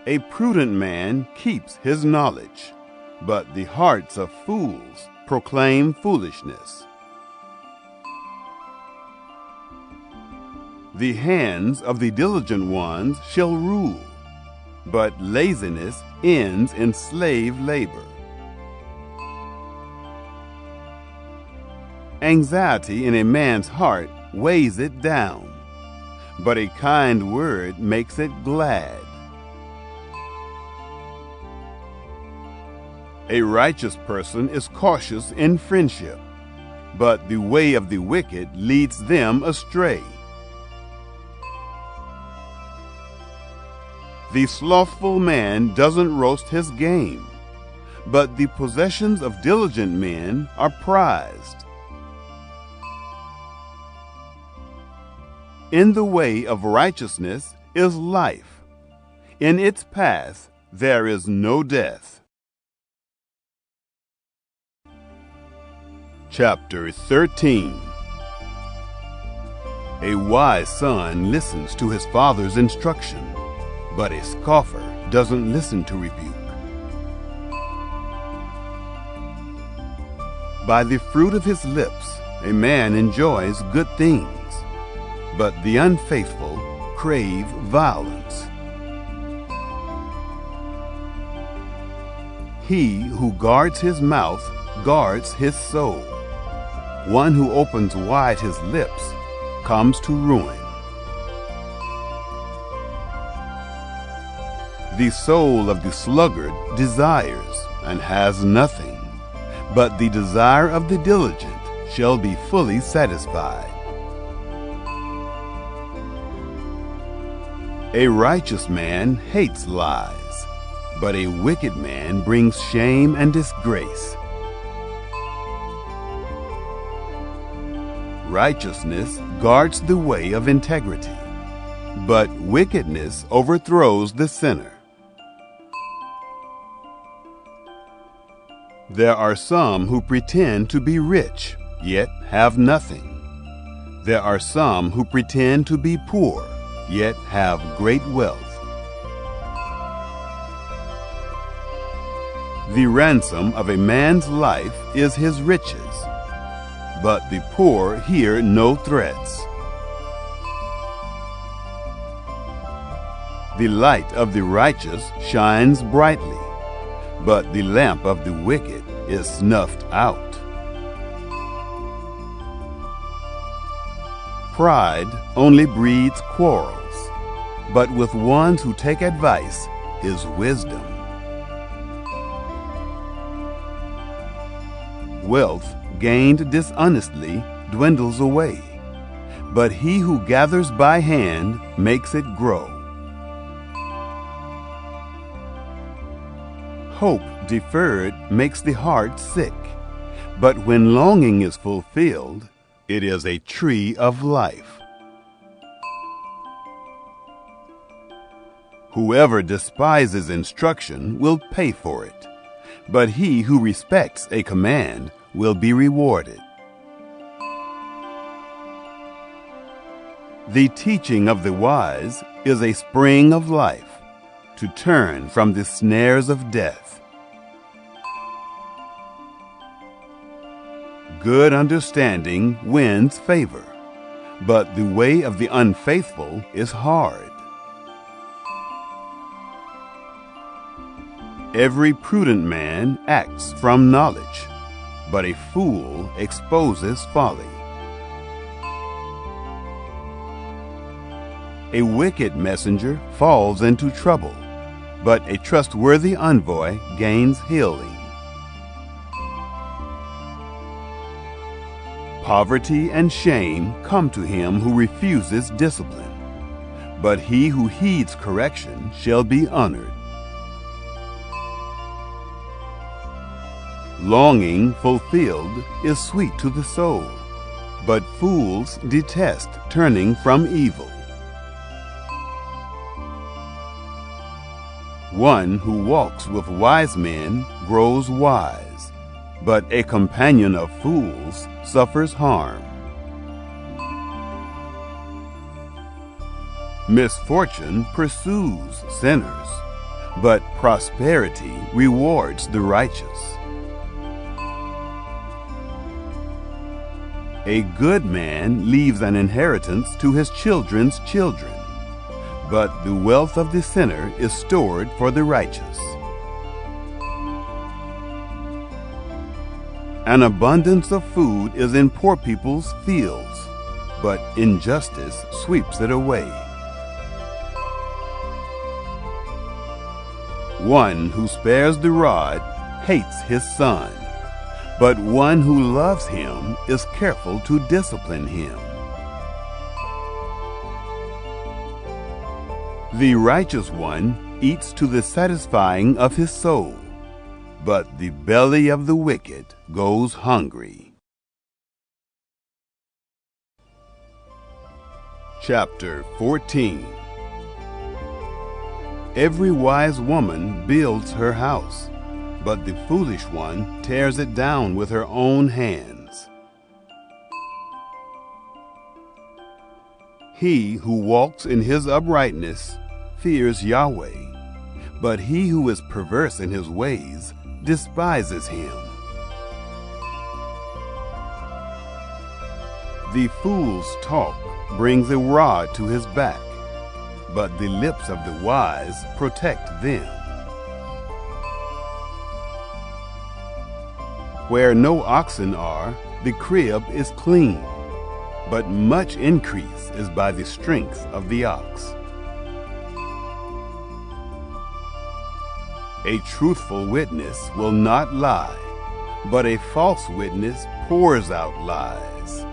A prudent man keeps his knowledge, but the hearts of fools proclaim foolishness. The hands of the diligent ones shall rule, but laziness ends in slave labor. Anxiety in a man's heart weighs it down, but a kind word makes it glad. A righteous person is cautious in friendship, but the way of the wicked leads them astray. The slothful man doesn't roast his game, but the possessions of diligent men are prized. In the way of righteousness is life. In its path there is no death. Chapter 13. A wise son listens to his father's instruction, but a scoffer doesn't listen to rebuke. By the fruit of his lips a man enjoys good things, but the unfaithful crave violence. He who guards his mouth guards his soul. One who opens wide his lips comes to ruin. The soul of the sluggard desires and has nothing, but the desire of the diligent shall be fully satisfied. A righteous man hates lies, but a wicked man brings shame and disgrace. Righteousness guards the way of integrity, but wickedness overthrows the sinner. There are some who pretend to be rich, yet have nothing. There are some who pretend to be poor, yet have great wealth. The ransom of a man's life is his riches, but the poor hear no threats. The light of the righteous shines brightly, but the lamp of the wicked is snuffed out. Pride only breeds quarrels, but with ones who take advice is wisdom. Wealth gained dishonestly dwindles away, but he who gathers by hand makes it grow. Hope deferred makes the heart sick, but when longing is fulfilled, it is a tree of life. Whoever despises instruction will pay for it, but he who respects a command will be rewarded. The teaching of the wise is a spring of life, to turn from the snares of death. Good understanding wins favor, but the way of the unfaithful is hard. Every prudent man acts from knowledge, but a fool exposes folly. A wicked messenger falls into trouble, but a trustworthy envoy gains healing. Poverty and shame come to him who refuses discipline, but he who heeds correction shall be honored. Longing fulfilled is sweet to the soul, but fools detest turning from evil. One who walks with wise men grows wise, but a companion of fools suffers harm. Misfortune pursues sinners, but prosperity rewards the righteous. A good man leaves an inheritance to his children's children, but the wealth of the sinner is stored for the righteous. An abundance of food is in poor people's fields, but injustice sweeps it away. One who spares the rod hates his son, but one who loves him is careful to discipline him. The righteous one eats to the satisfying of his soul, but the belly of the wicked goes hungry. Chapter 14. Every wise woman builds her house, but the foolish one tears it down with her own hands. He who walks in his uprightness fears Yahweh, but he who is perverse in his ways despises him. The fool's talk brings a rod to his back, but the lips of the wise protect them. Where no oxen are, the crib is clean, but much increase is by the strength of the ox. A truthful witness will not lie, but a false witness pours out lies.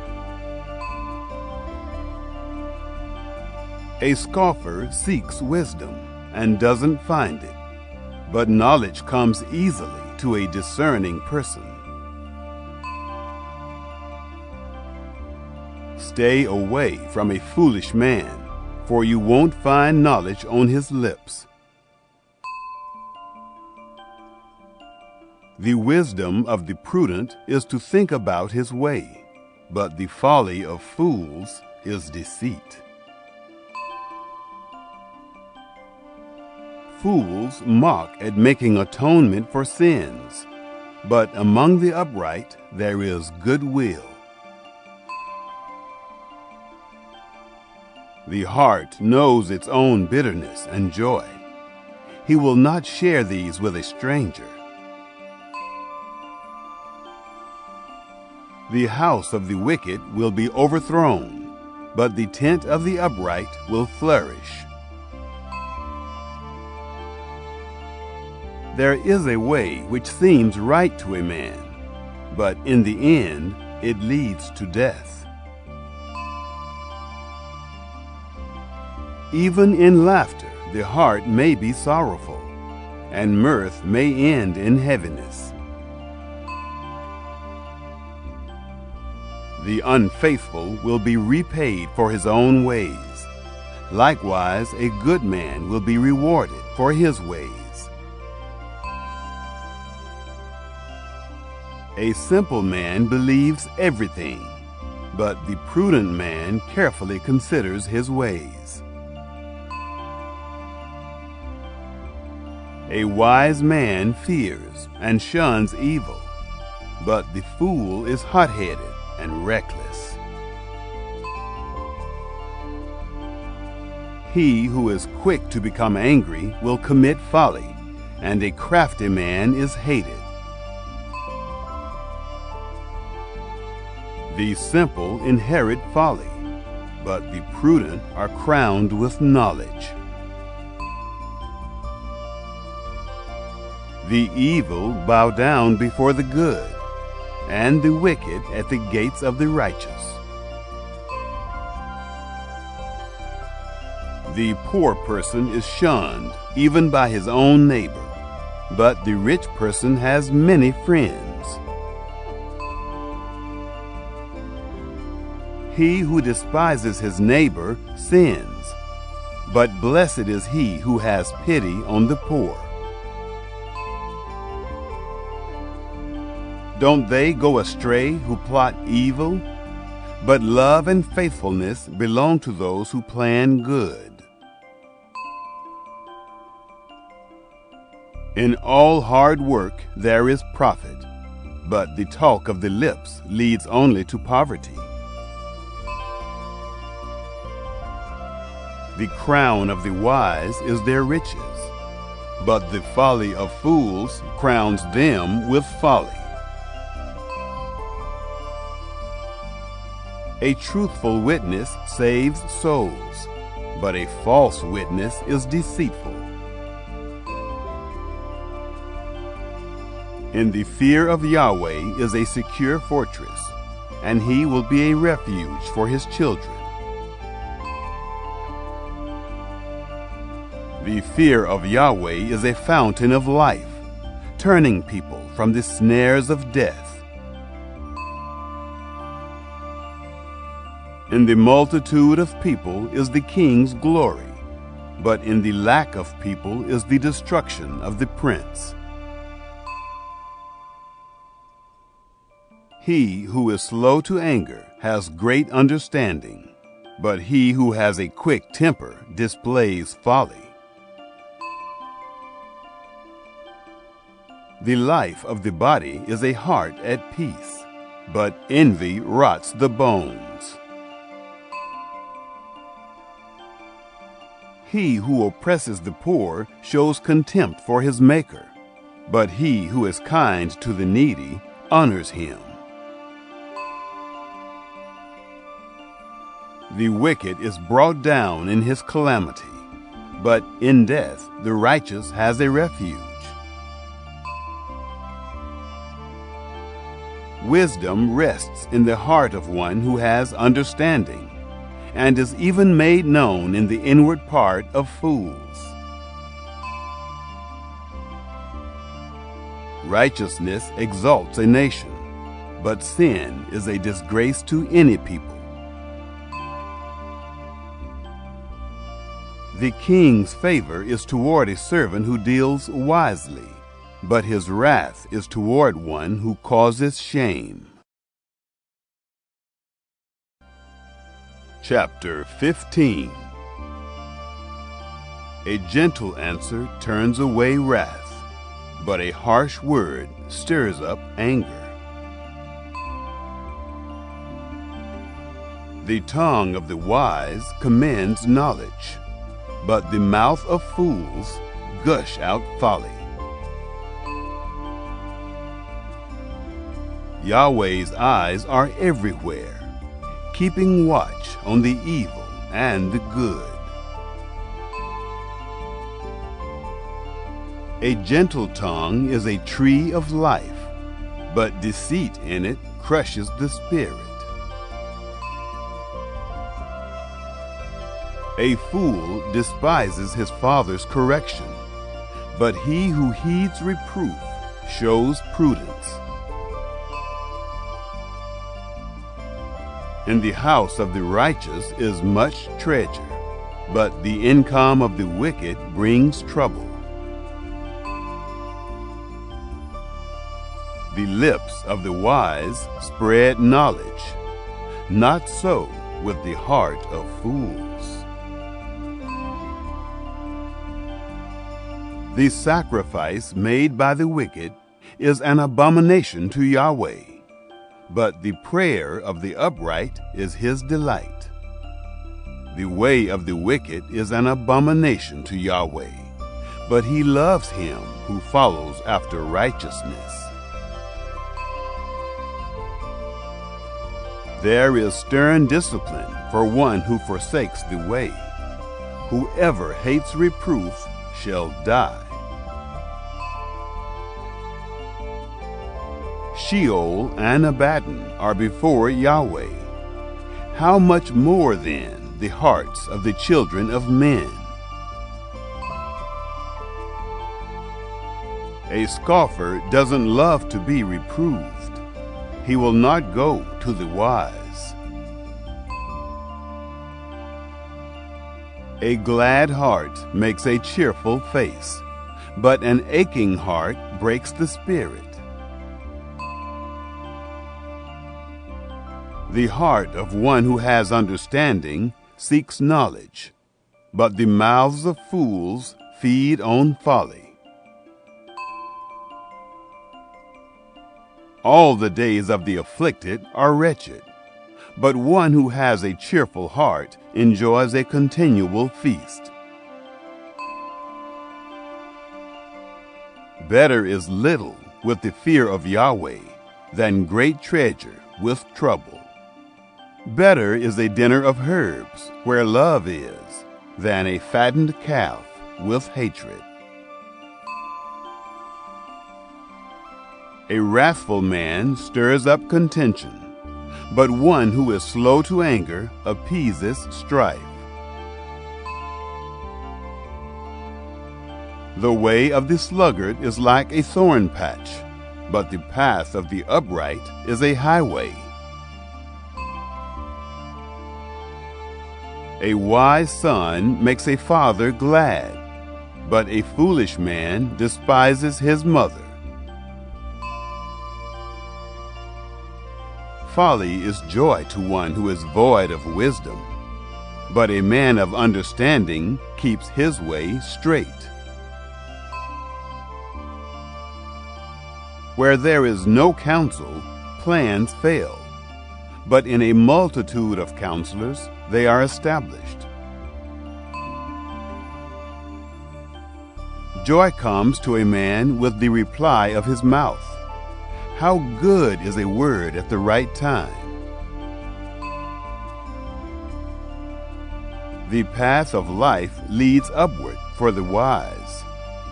A scoffer seeks wisdom and doesn't find it, but knowledge comes easily to a discerning person. Stay away from a foolish man, for you won't find knowledge on his lips. The wisdom of the prudent is to think about his way, but the folly of fools is deceit. Fools mock at making atonement for sins, but among the upright there is goodwill. The heart knows its own bitterness and joy. He will not share these with a stranger. The house of the wicked will be overthrown, but the tent of the upright will flourish. There is a way which seems right to a man, but in the end it leads to death. Even in laughter the heart may be sorrowful, and mirth may end in heaviness. The unfaithful will be repaid for his own ways. Likewise, a good man will be rewarded for his ways. A simple man believes everything, but the prudent man carefully considers his ways. A wise man fears and shuns evil, but the fool is hot-headed and reckless. He who is quick to become angry will commit folly, and a crafty man is hated. The simple inherit folly, but the prudent are crowned with knowledge. The evil bow down before the good, and the wicked at the gates of the righteous. The poor person is shunned even by his own neighbor, but the rich person has many friends. He who despises his neighbor sins, but blessed is he who has pity on the poor. Don't they go astray who plot evil? But love and faithfulness belong to those who plan good. In all hard work there is profit, but the talk of the lips leads only to poverty. The crown of the wise is their riches, but the folly of fools crowns them with folly. A truthful witness saves souls, but a false witness is deceitful. In the fear of Yahweh is a secure fortress, and he will be a refuge for his children. The fear of Yahweh is a fountain of life, turning people from the snares of death. In the multitude of people is the king's glory, but in the lack of people is the destruction of the prince. He who is slow to anger has great understanding, but he who has a quick temper displays folly. The life of the body is a heart at peace, but envy rots the bones. He who oppresses the poor shows contempt for his Maker, but he who is kind to the needy honors him. The wicked is brought down in his calamity, but in death the righteous has a refuge. Wisdom rests in the heart of one who has understanding, and is even made known in the inward part of fools. Righteousness exalts a nation, but sin is a disgrace to any people. The king's favor is toward a servant who deals wisely, but his wrath is toward one who causes shame. Chapter 15. A gentle answer turns away wrath, but a harsh word stirs up anger. The tongue of the wise commends knowledge, but the mouth of fools gush out folly. Yahweh's eyes are everywhere, keeping watch on the evil and the good. A gentle tongue is a tree of life, but deceit in it crushes the spirit. A fool despises his father's correction, but he who heeds reproof shows prudence. In the house of the righteous is much treasure, but the income of the wicked brings trouble. The lips of the wise spread knowledge, not so with the heart of fools. The sacrifice made by the wicked is an abomination to Yahweh, but the prayer of the upright is his delight. The way of the wicked is an abomination to Yahweh, but he loves him who follows after righteousness. There is stern discipline for one who forsakes the way. Whoever hates reproof shall die. Sheol and Abaddon are before Yahweh. How much more then the hearts of the children of men? A scoffer doesn't love to be reproved. He will not go to the wise. A glad heart makes a cheerful face, but an aching heart breaks the spirit. The heart of one who has understanding seeks knowledge, but the mouths of fools feed on folly. All the days of the afflicted are wretched, but one who has a cheerful heart enjoys a continual feast. Better is little with the fear of Yahweh than great treasure with trouble. Better is a dinner of herbs where love is than a fattened calf with hatred. A wrathful man stirs up contention, but one who is slow to anger appeases strife. The way of the sluggard is like a thorn patch, but the path of the upright is a highway. A wise son makes a father glad, but a foolish man despises his mother. Folly is joy to one who is void of wisdom, but a man of understanding keeps his way straight. Where there is no counsel, plans fail, but in a multitude of counselors they are established. Joy comes to a man with the reply of his mouth. How good is a word at the right time! The path of life leads upward for the wise,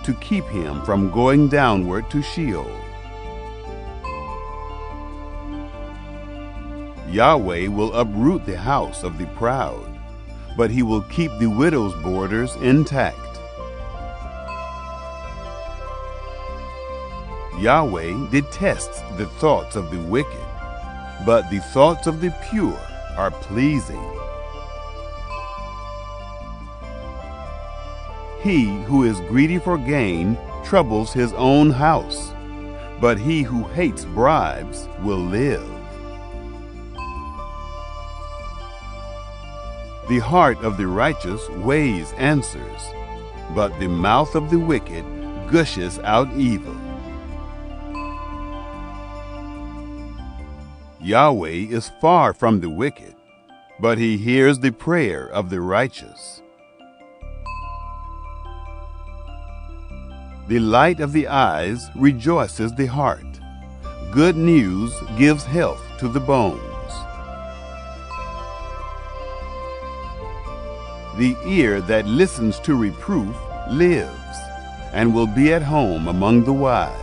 to keep him from going downward to Sheol. Yahweh will uproot the house of the proud, but he will keep the widow's borders intact. Yahweh detests the thoughts of the wicked, but the thoughts of the pure are pleasing. He who is greedy for gain troubles his own house, but he who hates bribes will live. The heart of the righteous weighs answers, but the mouth of the wicked gushes out evil. Yahweh is far from the wicked, but he hears the prayer of the righteous. The light of the eyes rejoices the heart. Good news gives health to the bones. The ear that listens to reproof lives, and will be at home among the wise.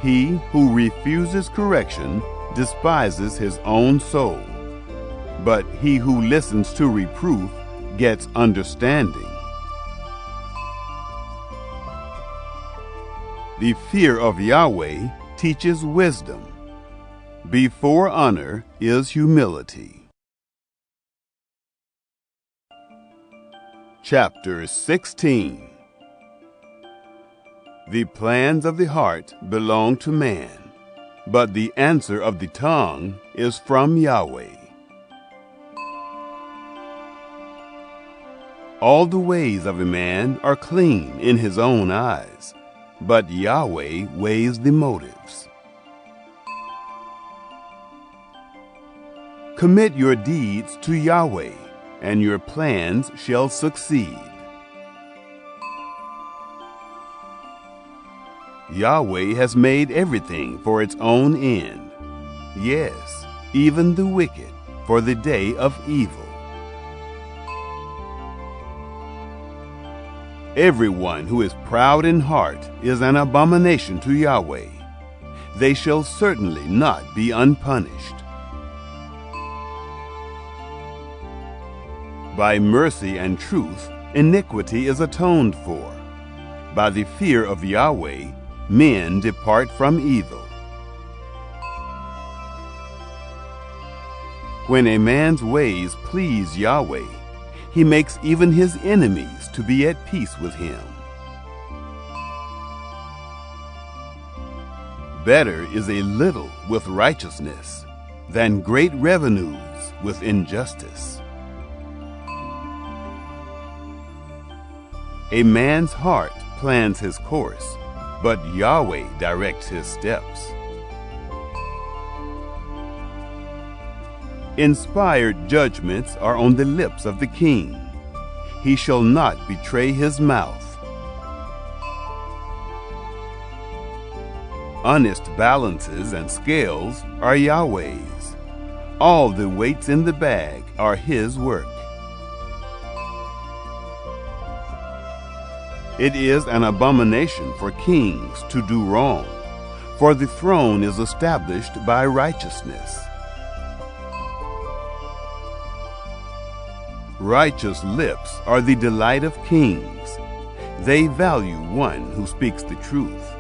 He who refuses correction despises his own soul, but he who listens to reproof gets understanding. The fear of Yahweh teaches wisdom. Before honor is humility. Chapter 16. The plans of the heart belong to man, but the answer of the tongue is from Yahweh. All the ways of a man are clean in his own eyes, but Yahweh weighs the motives. Commit your deeds to Yahweh, and your plans shall succeed. Yahweh has made everything for its own end. Yes, even the wicked for the day of evil. Everyone who is proud in heart is an abomination to Yahweh. They shall certainly not be unpunished. By mercy and truth, iniquity is atoned for. By the fear of Yahweh, men depart from evil. When a man's ways please Yahweh, he makes even his enemies to be at peace with him. Better is a little with righteousness than great revenues with injustice. A man's heart plans his course, but Yahweh directs his steps. Inspired judgments are on the lips of the king. He shall not betray his mouth. Honest balances and scales are Yahweh's. All the weights in the bag are his work. It is an abomination for kings to do wrong, for the throne is established by righteousness. Righteous lips are the delight of kings. They value one who speaks the truth.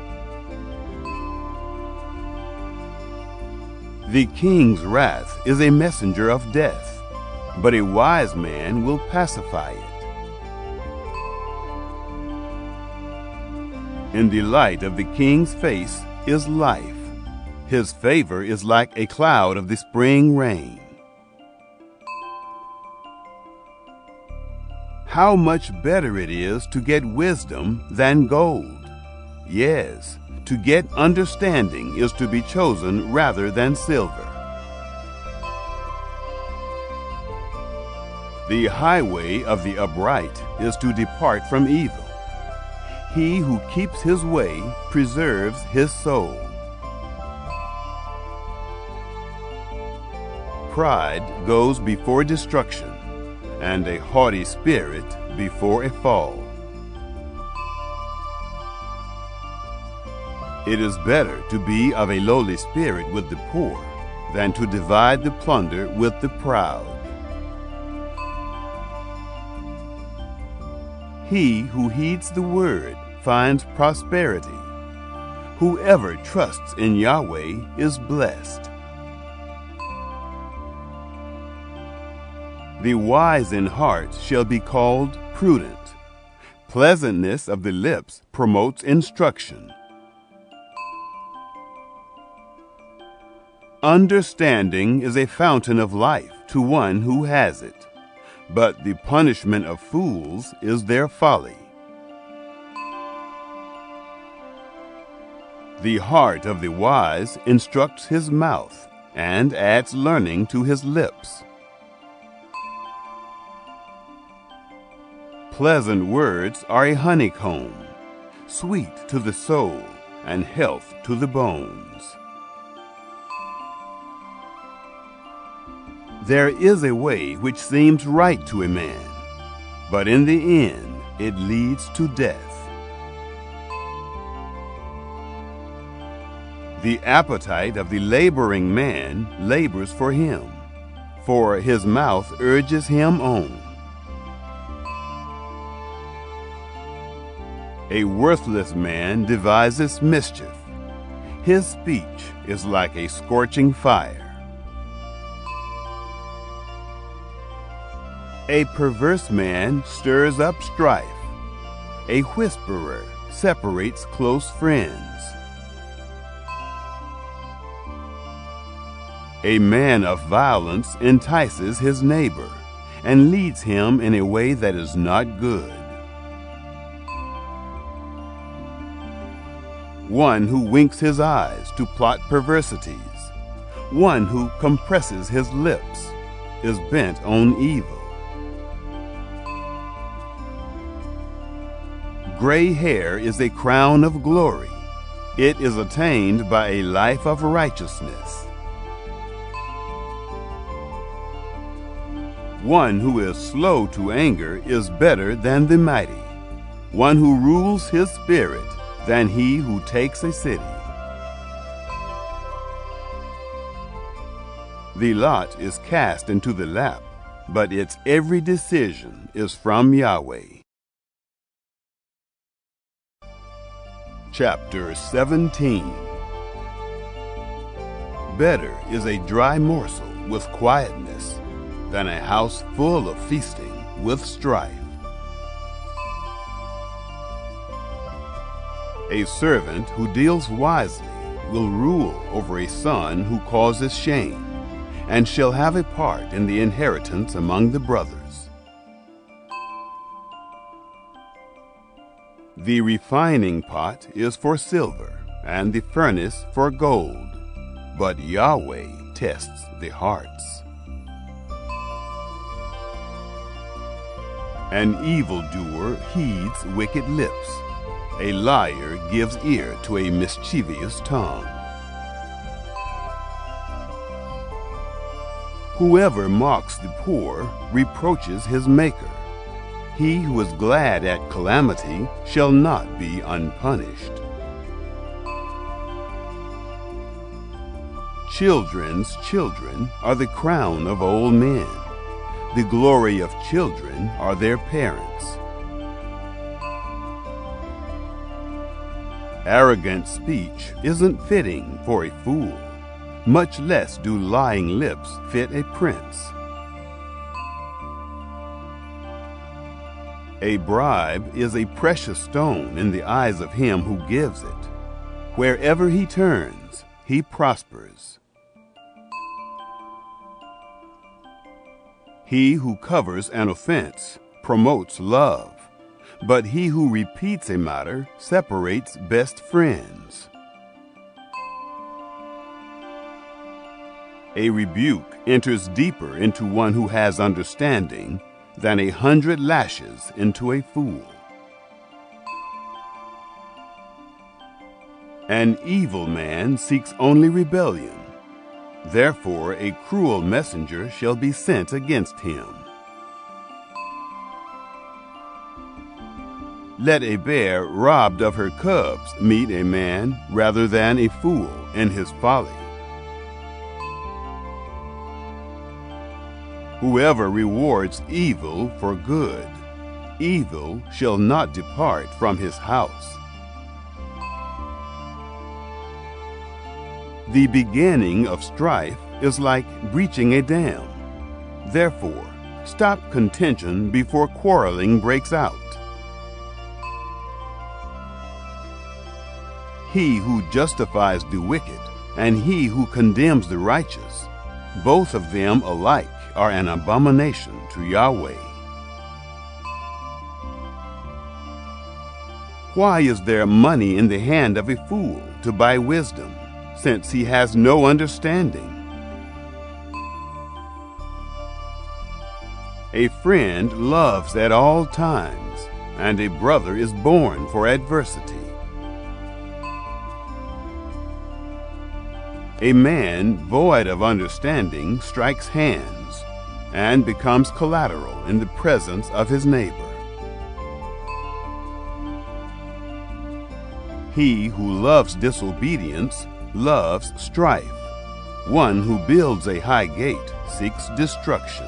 The king's wrath is a messenger of death, but a wise man will pacify it. In the light of the king's face is life. His favor is like a cloud of the spring rain. How much better it is to get wisdom than gold. Yes, to get understanding is to be chosen rather than silver. The highway of the upright is to depart from evil. He who keeps his way preserves his soul. Pride goes before destruction, and a haughty spirit before a fall. It is better to be of a lowly spirit with the poor than to divide the plunder with the proud. He who heeds the word finds prosperity. Whoever trusts in Yahweh is blessed. The wise in heart shall be called prudent. Pleasantness of the lips promotes instruction. Understanding is a fountain of life to one who has it, but the punishment of fools is their folly. The heart of the wise instructs his mouth and adds learning to his lips. Pleasant words are a honeycomb, sweet to the soul and health to the bones. There is a way which seems right to a man, but in the end it leads to death. The appetite of the laboring man labors for him, for his mouth urges him on. A worthless man devises mischief. His speech is like a scorching fire. A perverse man stirs up strife. A whisperer separates close friends. A man of violence entices his neighbor and leads him in a way that is not good. One who winks his eyes to plot perversities, one who compresses his lips, is bent on evil. Gray hair is a crown of glory. It is attained by a life of righteousness. One who is slow to anger is better than the mighty, one who rules his spirit than he who takes a city. The lot is cast into the lap, but its every decision is from Yahweh. Chapter 17. Better is a dry morsel with quietness than a house full of feasting with strife. A servant who deals wisely will rule over a son who causes shame, and shall have a part in the inheritance among the brothers. The refining pot is for silver, and the furnace for gold, but Yahweh tests the hearts. An evildoer heeds wicked lips. A liar gives ear to a mischievous tongue. Whoever mocks the poor reproaches his Maker. He who is glad at calamity shall not be unpunished. Children's children are the crown of old men. The glory of children are their parents. Arrogant speech isn't fitting for a fool, much less do lying lips fit a prince. A bribe is a precious stone in the eyes of him who gives it. Wherever he turns, he prospers. He who covers an offense promotes love, but he who repeats a matter separates best friends. A rebuke enters deeper into one who has understanding than 100 lashes into a fool. An evil man seeks only rebellion. Therefore a cruel messenger shall be sent against him. Let a bear robbed of her cubs meet a man rather than a fool in his folly. Whoever rewards evil for good, evil shall not depart from his house. The beginning of strife is like breaching a dam. Therefore, stop contention before quarreling breaks out. He who justifies the wicked and he who condemns the righteous, both of them alike are an abomination to Yahweh. Why is there money in the hand of a fool to buy wisdom, since he has no understanding? A friend loves at all times, and a brother is born for adversity. A man void of understanding strikes hands and becomes collateral in the presence of his neighbor. He who loves disobedience loves strife. One who builds a high gate seeks destruction.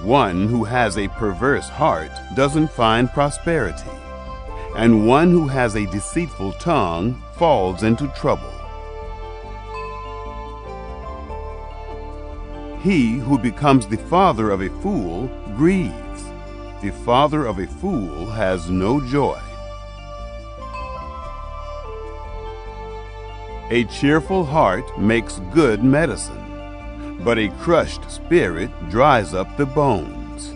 One who has a perverse heart doesn't find prosperity, and one who has a deceitful tongue falls into trouble. He who becomes the father of a fool grieves. The father of a fool has no joy. A cheerful heart makes good medicine, but a crushed spirit dries up the bones.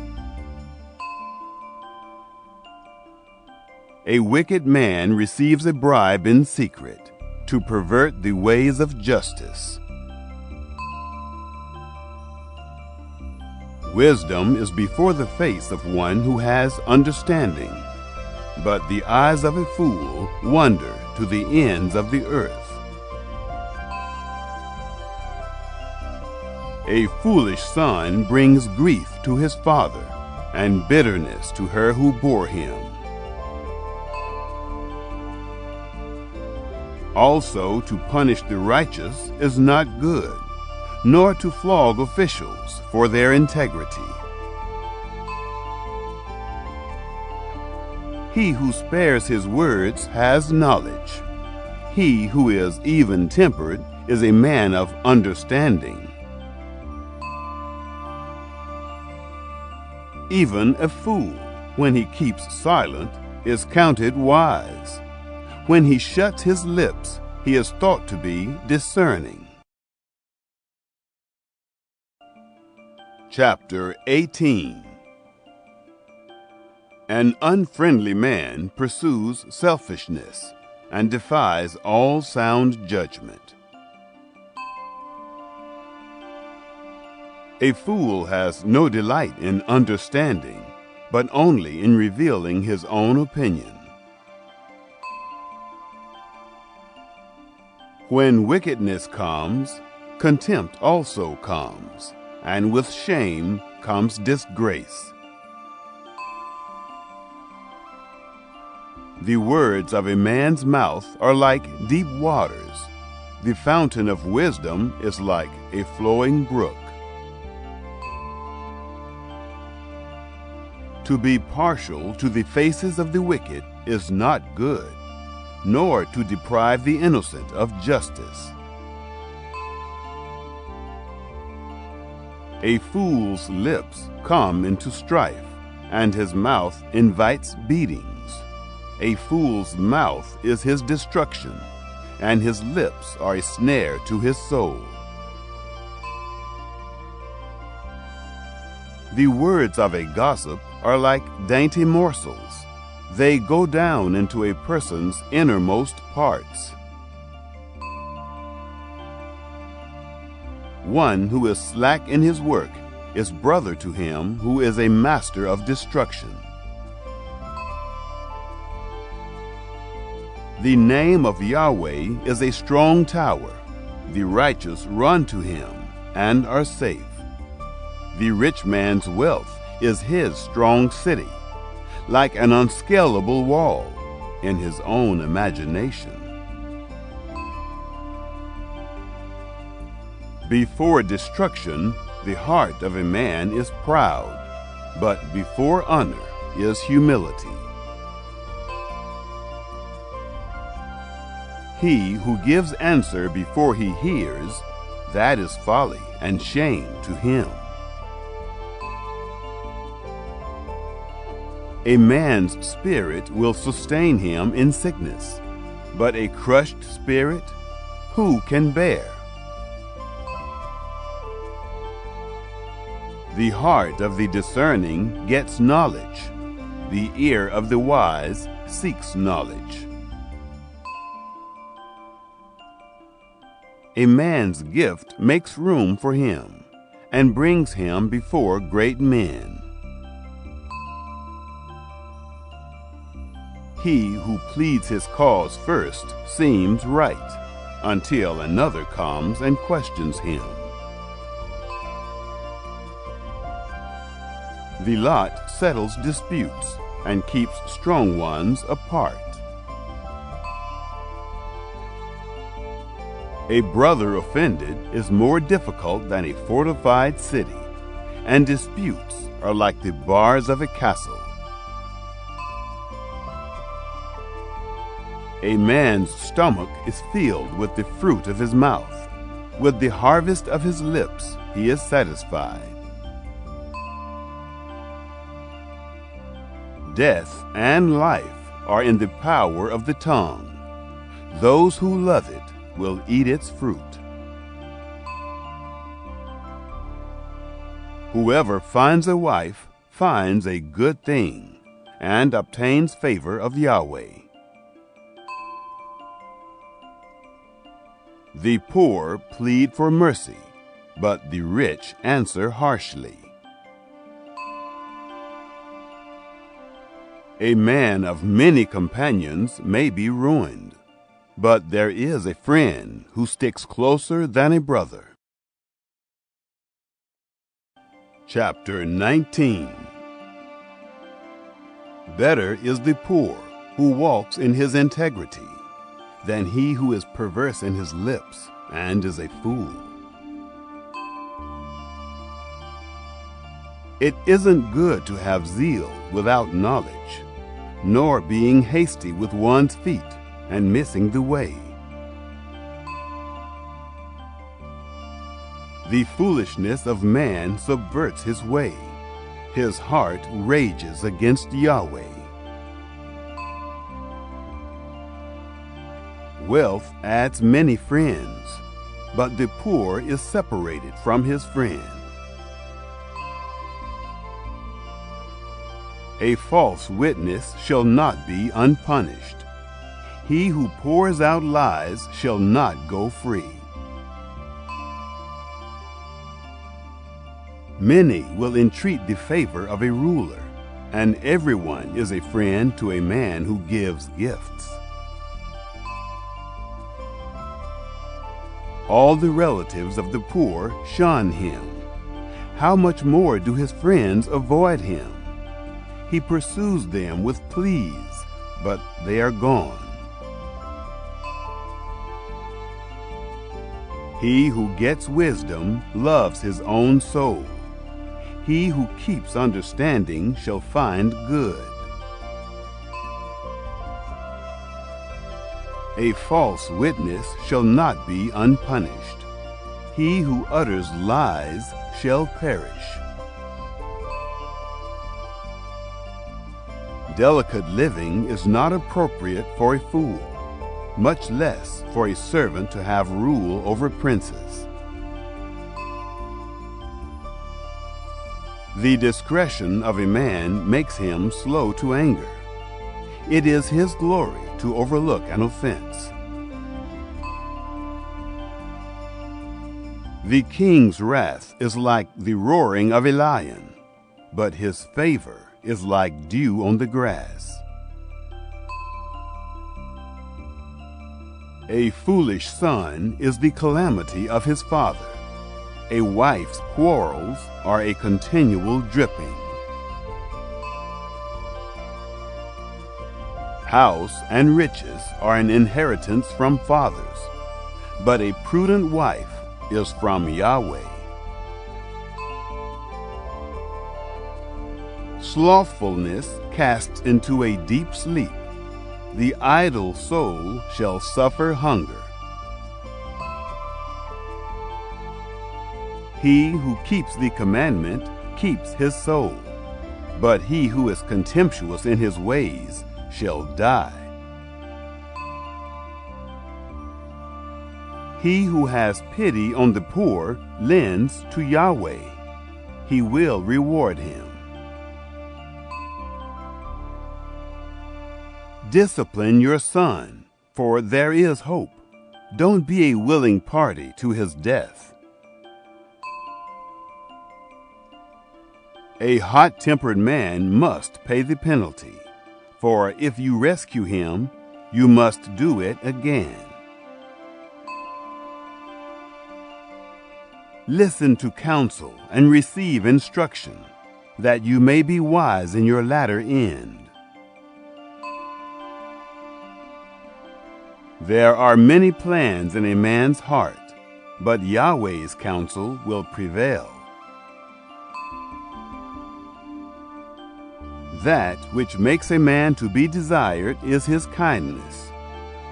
A wicked man receives a bribe in secret to pervert the ways of justice. Wisdom is before the face of one who has understanding, but the eyes of a fool wander to the ends of the earth. A foolish son brings grief to his father, and bitterness to her who bore him. Also, to punish the righteous is not good, nor to flog officials for their integrity. He who spares his words has knowledge. He who is even-tempered is a man of understanding. Even a fool, when he keeps silent, is counted wise. When he shuts his lips, he is thought to be discerning. Chapter 18. An unfriendly man pursues selfishness and defies all sound judgment. A fool has no delight in understanding, but only in revealing his own opinion. When wickedness comes, contempt also comes, and with shame comes disgrace. The words of a man's mouth are like deep waters. The fountain of wisdom is like a flowing brook. To be partial to the faces of the wicked is not good, nor to deprive the innocent of justice. A fool's lips come into strife, and his mouth invites beatings. A fool's mouth is his destruction, and his lips are a snare to his soul. The words of a gossip are like dainty morsels. They go down into a person's innermost parts. One who is slack in his work is brother to him who is a master of destruction. The name of Yahweh is a strong tower. The righteous run to him and are safe. The rich man's wealth is his strong city, like an unscalable wall in his own imagination. Before destruction, the heart of a man is proud, but before honor is humility. He who gives answer before he hears, that is folly and shame to him. A man's spirit will sustain him in sickness, but a crushed spirit, who can bear? The heart of the discerning gets knowledge. The ear of the wise seeks knowledge. A man's gift makes room for him and brings him before great men. He who pleads his cause first seems right, until another comes and questions him. The lot settles disputes and keeps strong ones apart. A brother offended is more difficult than a fortified city, and disputes are like the bars of a castle. A man's stomach is filled with the fruit of his mouth. With the harvest of his lips he is satisfied. Death and life are in the power of the tongue. Those who love it will eat its fruit. Whoever finds a wife finds a good thing and obtains favor of Yahweh. The poor plead for mercy, but the rich answer harshly. A man of many companions may be ruined, but there is a friend who sticks closer than a brother. Chapter 19. Better is the poor who walks in his integrity than he who is perverse in his lips and is a fool. It isn't good to have zeal without knowledge, nor being hasty with one's feet and missing the way. The foolishness of man subverts his way. His heart rages against Yahweh. Wealth adds many friends, but the poor is separated from his friend. A false witness shall not be unpunished. He who pours out lies shall not go free. Many will entreat the favor of a ruler, and everyone is a friend to a man who gives gifts. All the relatives of the poor shun him. How much more do his friends avoid him? He pursues them with pleas, but they are gone. He who gets wisdom loves his own soul. He who keeps understanding shall find good. A false witness shall not be unpunished. He who utters lies shall perish. Delicate living is not appropriate for a fool, much less for a servant to have rule over princes. The discretion of a man makes him slow to anger. It is his glory to overlook an offense. The king's wrath is like the roaring of a lion, but his favor is like dew on the grass. A foolish son is the calamity of his father. A wife's quarrels are a continual dripping. House and riches are an inheritance from fathers, but a prudent wife is from Yahweh. Slothfulness casts into a deep sleep. The idle soul shall suffer hunger. He who keeps the commandment keeps his soul, but he who is contemptuous in his ways shall die. He who has pity on the poor lends to Yahweh. He will reward him. Discipline your son, for there is hope. Don't be a willing party to his death. A hot-tempered man must pay the penalty, for if you rescue him, you must do it again. Listen to counsel and receive instruction, that you may be wise in your latter end. There are many plans in a man's heart, but Yahweh's counsel will prevail. That which makes a man to be desired is his kindness.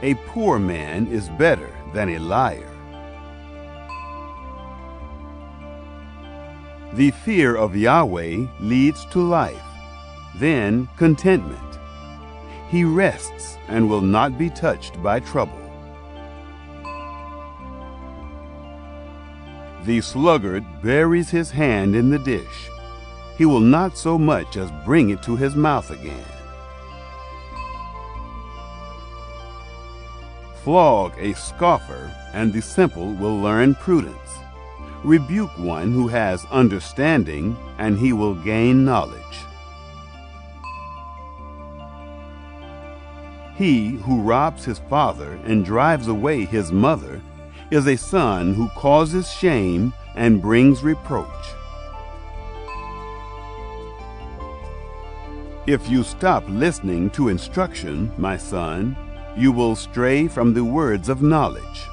A poor man is better than a liar. The fear of Yahweh leads to life, then contentment. He rests and will not be touched by trouble. The sluggard buries his hand in the dish. He will not so much as bring it to his mouth again. Flog a scoffer, and the simple will learn prudence. Rebuke one who has understanding, and he will gain knowledge. He who robs his father and drives away his mother is a son who causes shame and brings reproach. If you stop listening to instruction, my son, you will stray from the words of knowledge.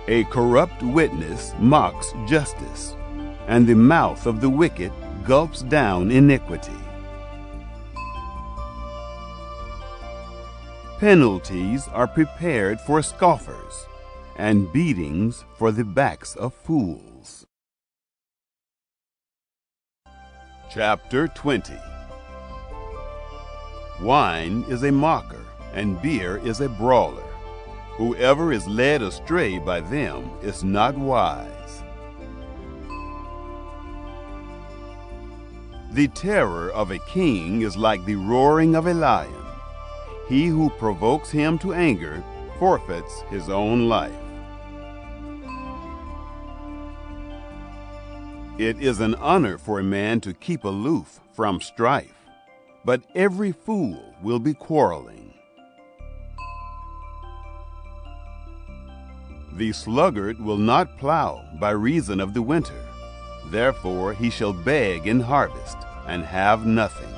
A corrupt witness mocks justice, and the mouth of the wicked gulps down iniquity. Penalties are prepared for scoffers, and beatings for the backs of fools. Chapter 20. Wine is a mocker, and beer is a brawler. Whoever is led astray by them is not wise. The terror of a king is like the roaring of a lion. He who provokes him to anger forfeits his own life. It is an honor for a man to keep aloof from strife, but every fool will be quarreling. The sluggard will not plow by reason of the winter. Therefore he shall beg in harvest and have nothing.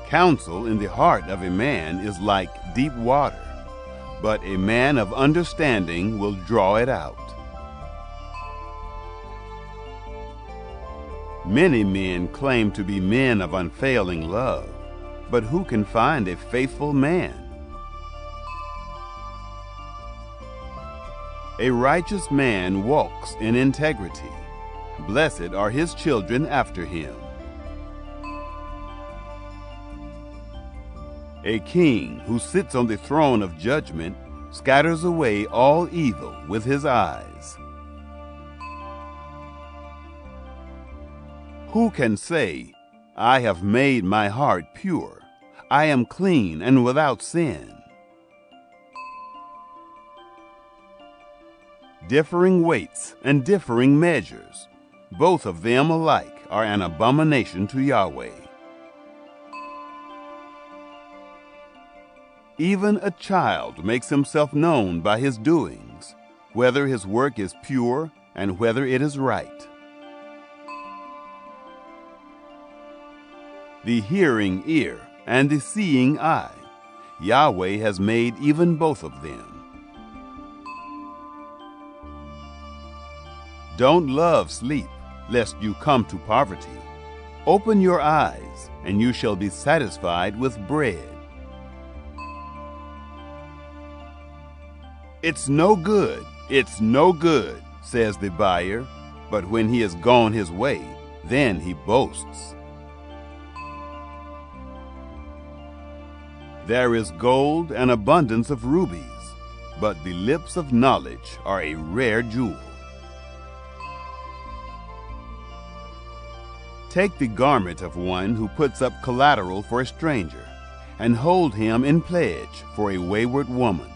Counsel in the heart of a man is like deep water, but a man of understanding will draw it out. Many men claim to be men of unfailing love, but who can find a faithful man? A righteous man walks in integrity. Blessed are his children after him. A king who sits on the throne of judgment scatters away all evil with his eyes. Who can say, I have made my heart pure, I am clean and without sin? Differing weights and differing measures, both of them alike are an abomination to Yahweh. Even a child makes himself known by his doings, whether his work is pure and whether it is right. The hearing ear and the seeing eye, Yahweh has made even both of them. Don't love sleep, lest you come to poverty. Open your eyes, and you shall be satisfied with bread. It's no good, says the buyer, but when he has gone his way, then he boasts. There is gold and abundance of rubies, but the lips of knowledge are a rare jewel. Take the garment of one who puts up collateral for a stranger, and hold him in pledge for a wayward woman.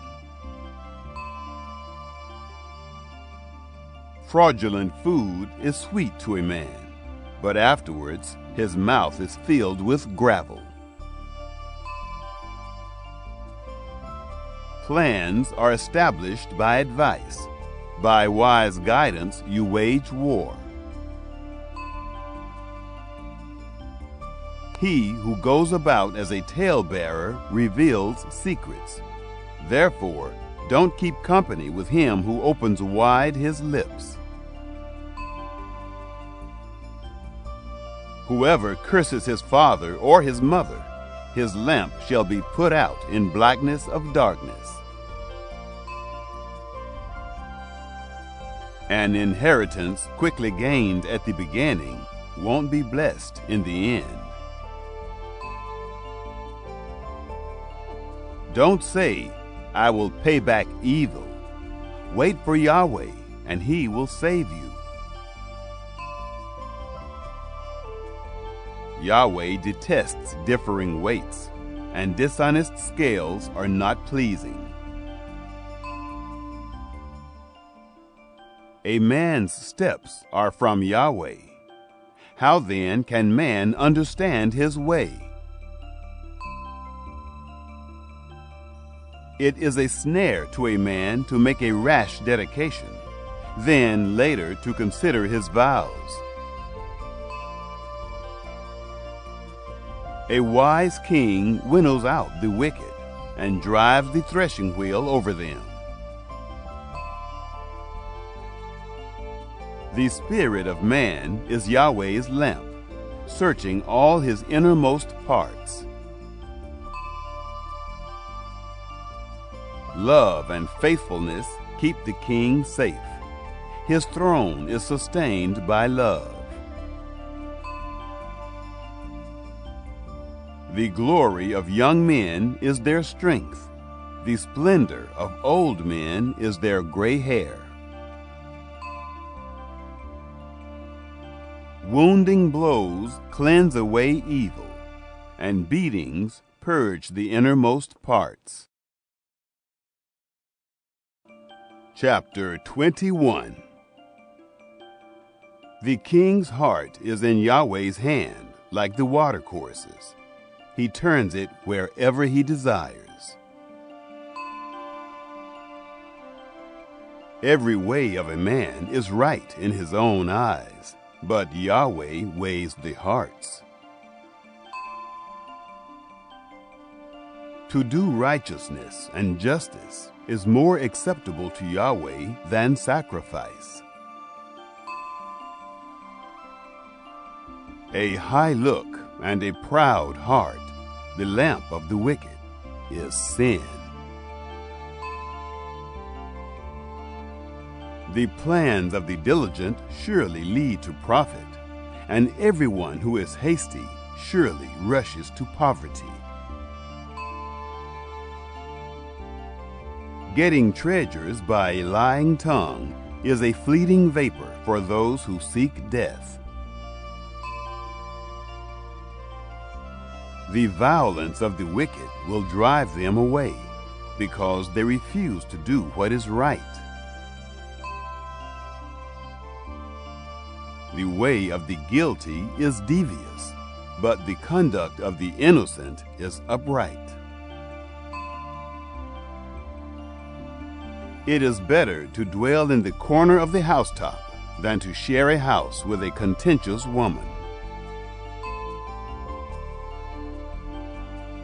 Fraudulent food is sweet to a man, but afterwards his mouth is filled with gravel. Plans are established by advice. By wise guidance you wage war. He who goes about as a talebearer reveals secrets. Therefore, don't keep company with him who opens wide his lips. Whoever curses his father or his mother, his lamp shall be put out in blackness of darkness. An inheritance quickly gained at the beginning won't be blessed in the end. Don't say, I will pay back evil. Wait for Yahweh, and he will save you. Yahweh detests differing weights, and dishonest scales are not pleasing. A man's steps are from Yahweh. How then can man understand his way? It is a snare to a man to make a rash dedication, then later to consider his vows. A wise king winnows out the wicked and drives the threshing wheel over them. The spirit of man is Yahweh's lamp, searching all his innermost parts. Love and faithfulness keep the king safe. His throne is sustained by love. The glory of young men is their strength. The splendor of old men is their gray hair. Wounding blows cleanse away evil, and beatings purge the innermost parts. Chapter 21. The king's heart is in Yahweh's hand, like the watercourses. He turns it wherever he desires. Every way of a man is right in his own eyes, but Yahweh weighs the hearts. To do righteousness and justice is more acceptable to Yahweh than sacrifice. A high look and a proud heart, the lamp of the wicked, is sin. The plans of the diligent surely lead to profit, and everyone who is hasty surely rushes to poverty. Getting treasures by a lying tongue is a fleeting vapor for those who seek death. The violence of the wicked will drive them away, because they refuse to do what is right. The way of the guilty is devious, but the conduct of the innocent is upright. It is better to dwell in the corner of the housetop than to share a house with a contentious woman.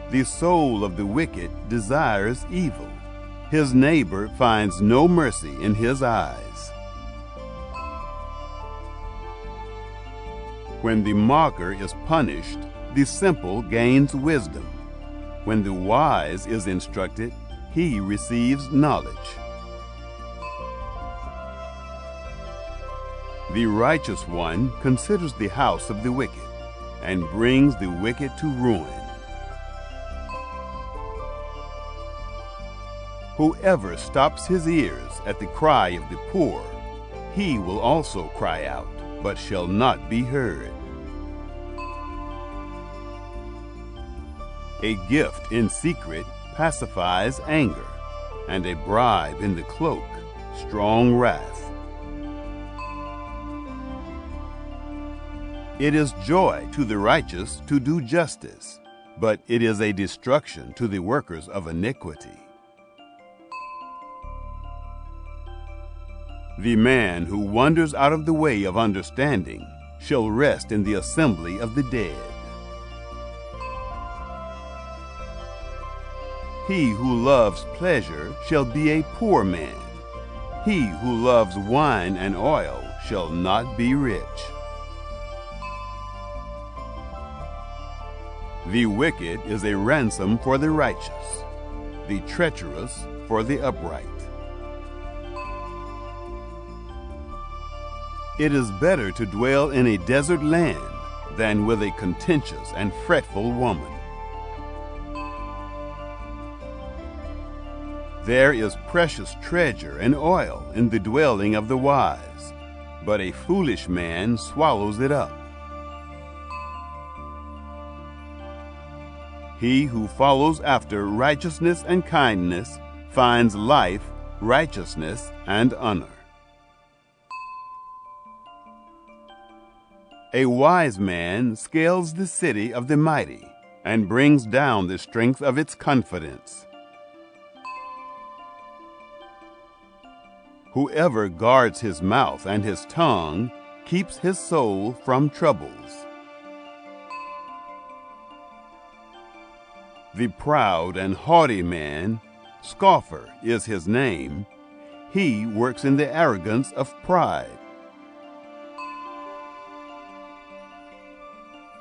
The soul of the wicked desires evil. His neighbor finds no mercy in his eyes. When the mocker is punished, the simple gains wisdom. When the wise is instructed, he receives knowledge. The righteous one considers the house of the wicked, and brings the wicked to ruin. Whoever stops his ears at the cry of the poor, he will also cry out, but shall not be heard. A gift in secret pacifies anger, and a bribe in the cloak, strong wrath. It is joy to the righteous to do justice, but it is a destruction to the workers of iniquity. The man who wanders out of the way of understanding shall rest in the assembly of the dead. He who loves pleasure shall be a poor man. He who loves wine and oil shall not be rich. The wicked is a ransom for the righteous, the treacherous for the upright. It is better to dwell in a desert land than with a contentious and fretful woman. There is precious treasure and oil in the dwelling of the wise, but a foolish man swallows it up. He who follows after righteousness and kindness finds life, righteousness, and honor. A wise man scales the city of the mighty and brings down the strength of its confidence. Whoever guards his mouth and his tongue keeps his soul from troubles. The proud and haughty man, scoffer is his name, he works in the arrogance of pride.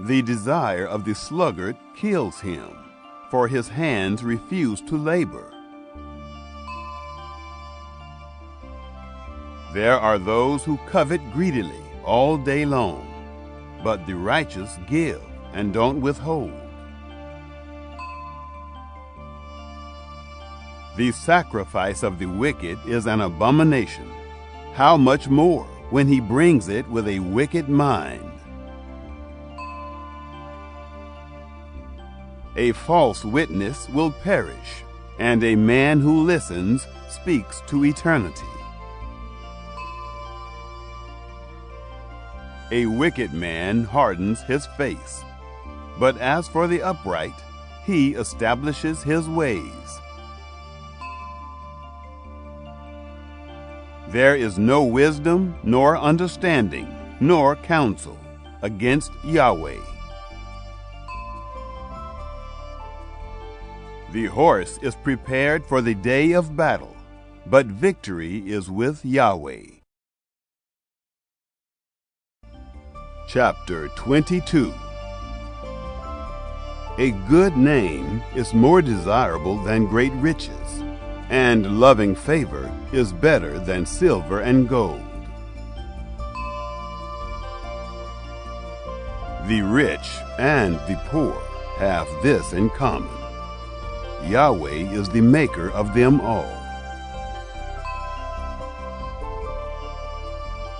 The desire of the sluggard kills him, for his hands refuse to labor. There are those who covet greedily all day long, but the righteous give and don't withhold. The sacrifice of the wicked is an abomination. How much more when he brings it with a wicked mind? A false witness will perish, and a man who listens speaks to eternity. A wicked man hardens his face, but as for the upright, he establishes his ways. There is no wisdom, nor understanding, nor counsel against Yahweh. The horse is prepared for the day of battle, but victory is with Yahweh. Chapter 22. A good name is more desirable than great riches, and loving favor is better than silver and gold. The rich and the poor have this in common: Yahweh is the maker of them all.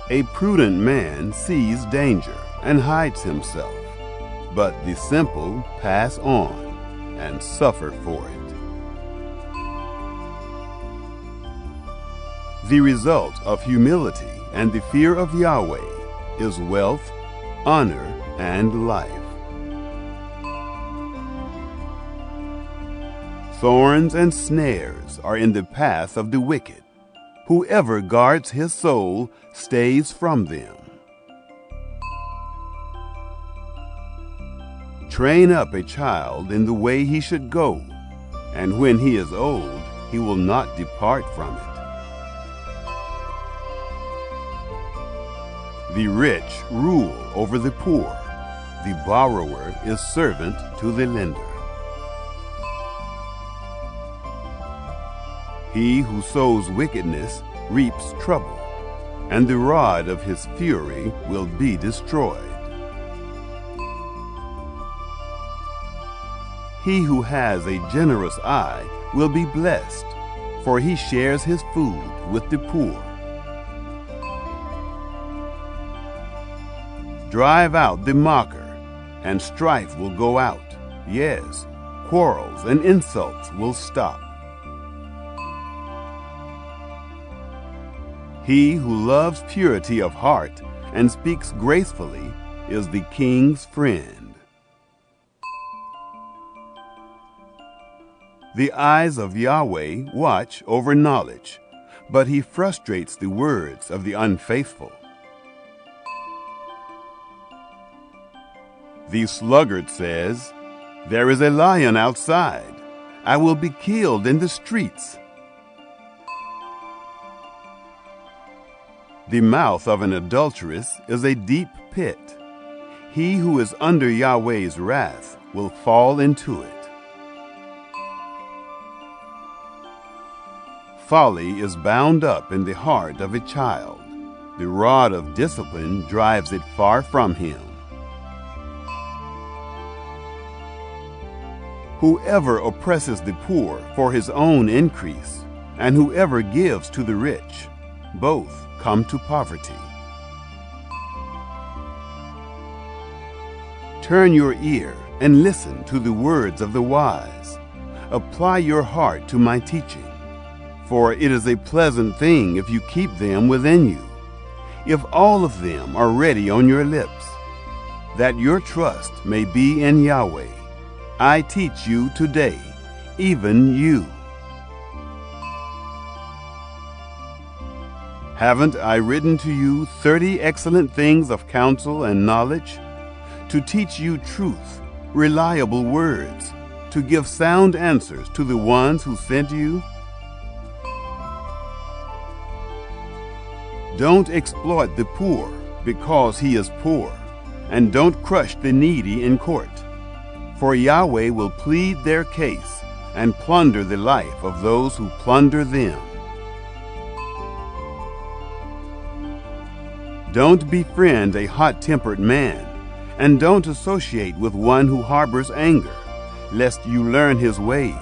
A prudent man sees danger and hides himself, but the simple pass on and suffer for it. The result of humility and the fear of Yahweh is wealth, honor, and life. Thorns and snares are in the path of the wicked. Whoever guards his soul stays from them. Train up a child in the way he should go, and when he is old, he will not depart from it. The rich rule over the poor. The borrower is servant to the lender. He who sows wickedness reaps trouble, and the rod of his fury will be destroyed. He who has a generous eye will be blessed, for he shares his food with the poor. Drive out the mocker, and strife will go out. Yes, quarrels and insults will stop. He who loves purity of heart and speaks gracefully is the king's friend. The eyes of Yahweh watch over knowledge, but he frustrates the words of the unfaithful. The sluggard says, "There is a lion outside. I will be killed in the streets." The mouth of an adulteress is a deep pit. He who is under Yahweh's wrath will fall into it. Folly is bound up in the heart of a child. The rod of discipline drives it far from him. Whoever oppresses the poor for his own increase, and whoever gives to the rich, both come to poverty. Turn your ear and listen to the words of the wise. Apply your heart to my teaching, for it is a pleasant thing if you keep them within you, if all of them are ready on your lips, that your trust may be in Yahweh. I teach you today, even you. Haven't I written to you 30 excellent things of counsel and knowledge, to teach you truth, reliable words, to give sound answers to the ones who sent you? Don't exploit the poor because he is poor, and don't crush the needy in court. For Yahweh will plead their case and plunder the life of those who plunder them. Don't befriend a hot-tempered man, and don't associate with one who harbors anger, lest you learn his ways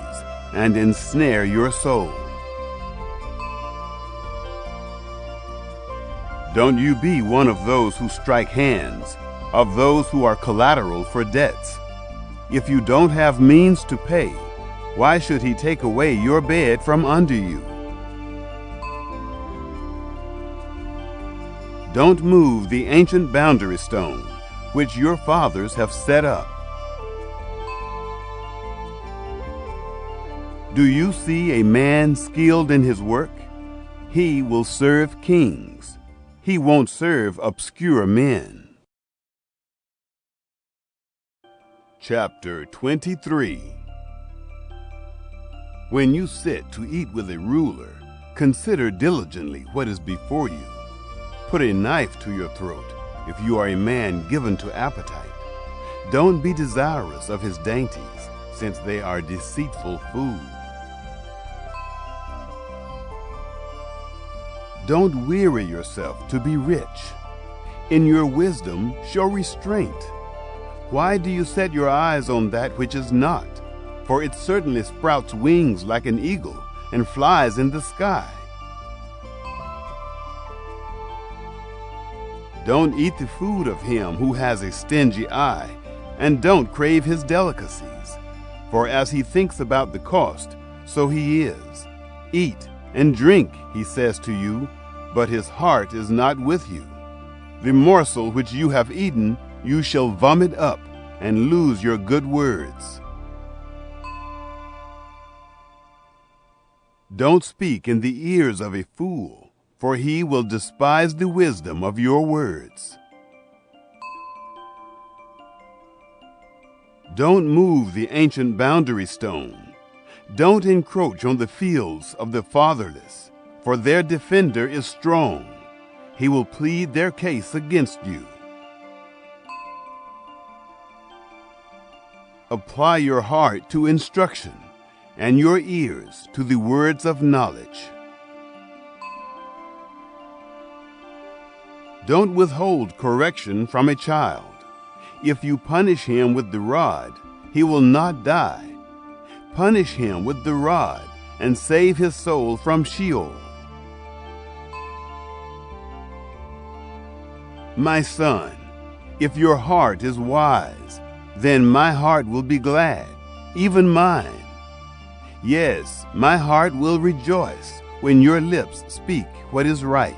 and ensnare your soul. Don't you be one of those who strike hands, of those who are collateral for debts. If you don't have means to pay, why should he take away your bed from under you? Don't move the ancient boundary stone which your fathers have set up. Do you see a man skilled in his work? He will serve kings. He won't serve obscure men. Chapter 23. When you sit to eat with a ruler, consider diligently what is before you. Put a knife to your throat if you are a man given to appetite. Don't be desirous of his dainties, since they are deceitful food. Don't weary yourself to be rich. In your wisdom, show restraint. Why do you set your eyes on that which is not? For it certainly sprouts wings like an eagle and flies in the sky. Don't eat the food of him who has a stingy eye, and don't crave his delicacies. For as he thinks about the cost, so he is. Eat and drink, he says to you, but his heart is not with you. The morsel which you have eaten, you shall vomit up and lose your good words. Don't speak in the ears of a fool, for he will despise the wisdom of your words. Don't move the ancient boundary stone. Don't encroach on the fields of the fatherless, for their defender is strong. He will plead their case against you. Apply your heart to instruction, and your ears to the words of knowledge. Don't withhold correction from a child. If you punish him with the rod, he will not die. Punish him with the rod, and save his soul from Sheol. My son, if your heart is wise, then my heart will be glad, even mine. Yes, my heart will rejoice when your lips speak what is right.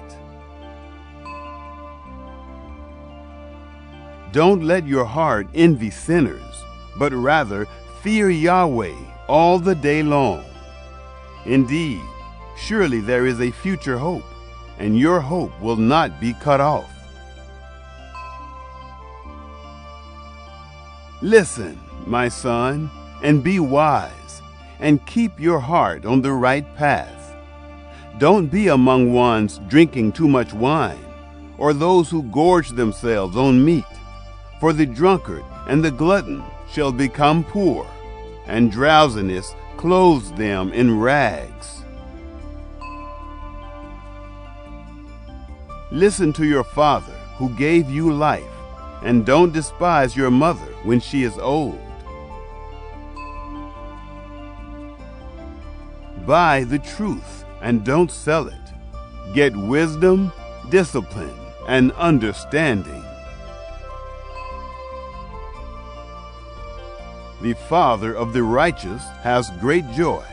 Don't let your heart envy sinners, but rather fear Yahweh all the day long. Indeed, surely there is a future hope, and your hope will not be cut off. Listen, my son, and be wise, and keep your heart on the right path. Don't be among ones drinking too much wine, or those who gorge themselves on meat, for the drunkard and the glutton shall become poor, and drowsiness clothes them in rags. Listen to your father, who gave you life, and don't despise your mother when she is old. Buy the truth and don't sell it. Get wisdom, discipline, and understanding. The father of the righteous has great joy.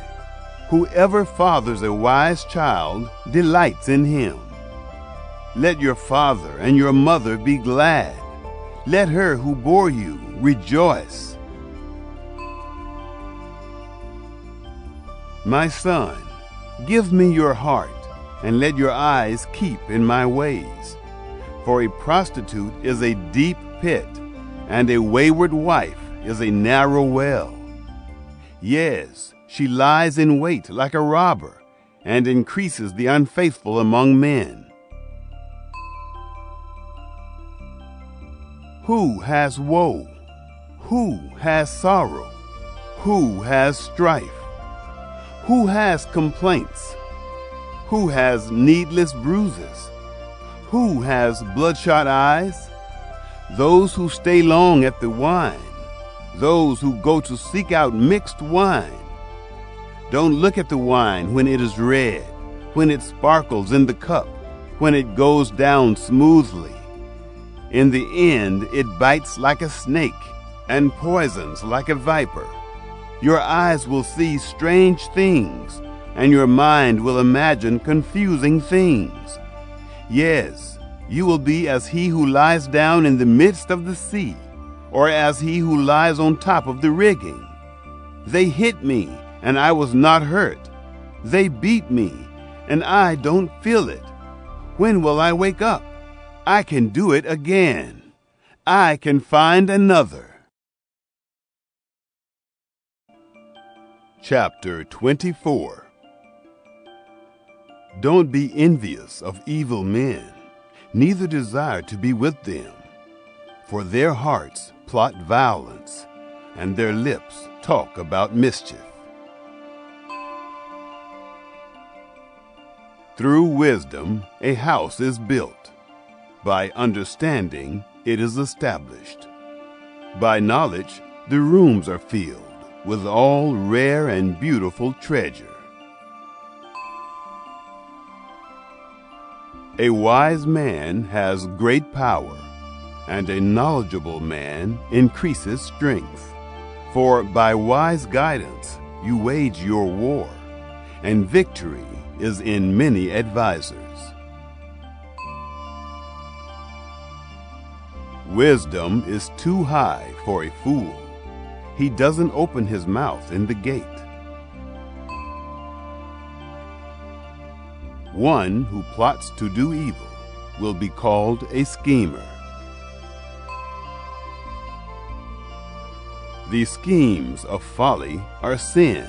Whoever fathers a wise child delights in him. Let your father and your mother be glad. Let her who bore you rejoice. My son, give me your heart, and let your eyes keep in my ways. For a prostitute is a deep pit, and a wayward wife is a narrow well. Yes, she lies in wait like a robber, and increases the unfaithful among men. Who has woe? Who has sorrow? Who has strife? Who has complaints? Who has needless bruises? Who has bloodshot eyes? Those who stay long at the wine, those who go to seek out mixed wine. Don't look at the wine when it is red, when it sparkles in the cup, when it goes down smoothly. In the end, it bites like a snake and poisons like a viper. Your eyes will see strange things, and your mind will imagine confusing things. Yes, you will be as he who lies down in the midst of the sea, or as he who lies on top of the rigging. They hit me, and I was not hurt. They beat me, and I don't feel it. When will I wake up? I can do it again. I can find another. Chapter 24. Don't be envious of evil men, neither desire to be with them. For their hearts plot violence, and their lips talk about mischief. Through wisdom a house is built. By understanding it is established. By knowledge the rooms are filled with all rare and beautiful treasure. A wise man has great power, and a knowledgeable man increases strength. For by wise guidance you wage your war, and victory is in many advisers. Wisdom is too high for a fool. He doesn't open his mouth in the gate. One who plots to do evil will be called a schemer. The schemes of folly are sin.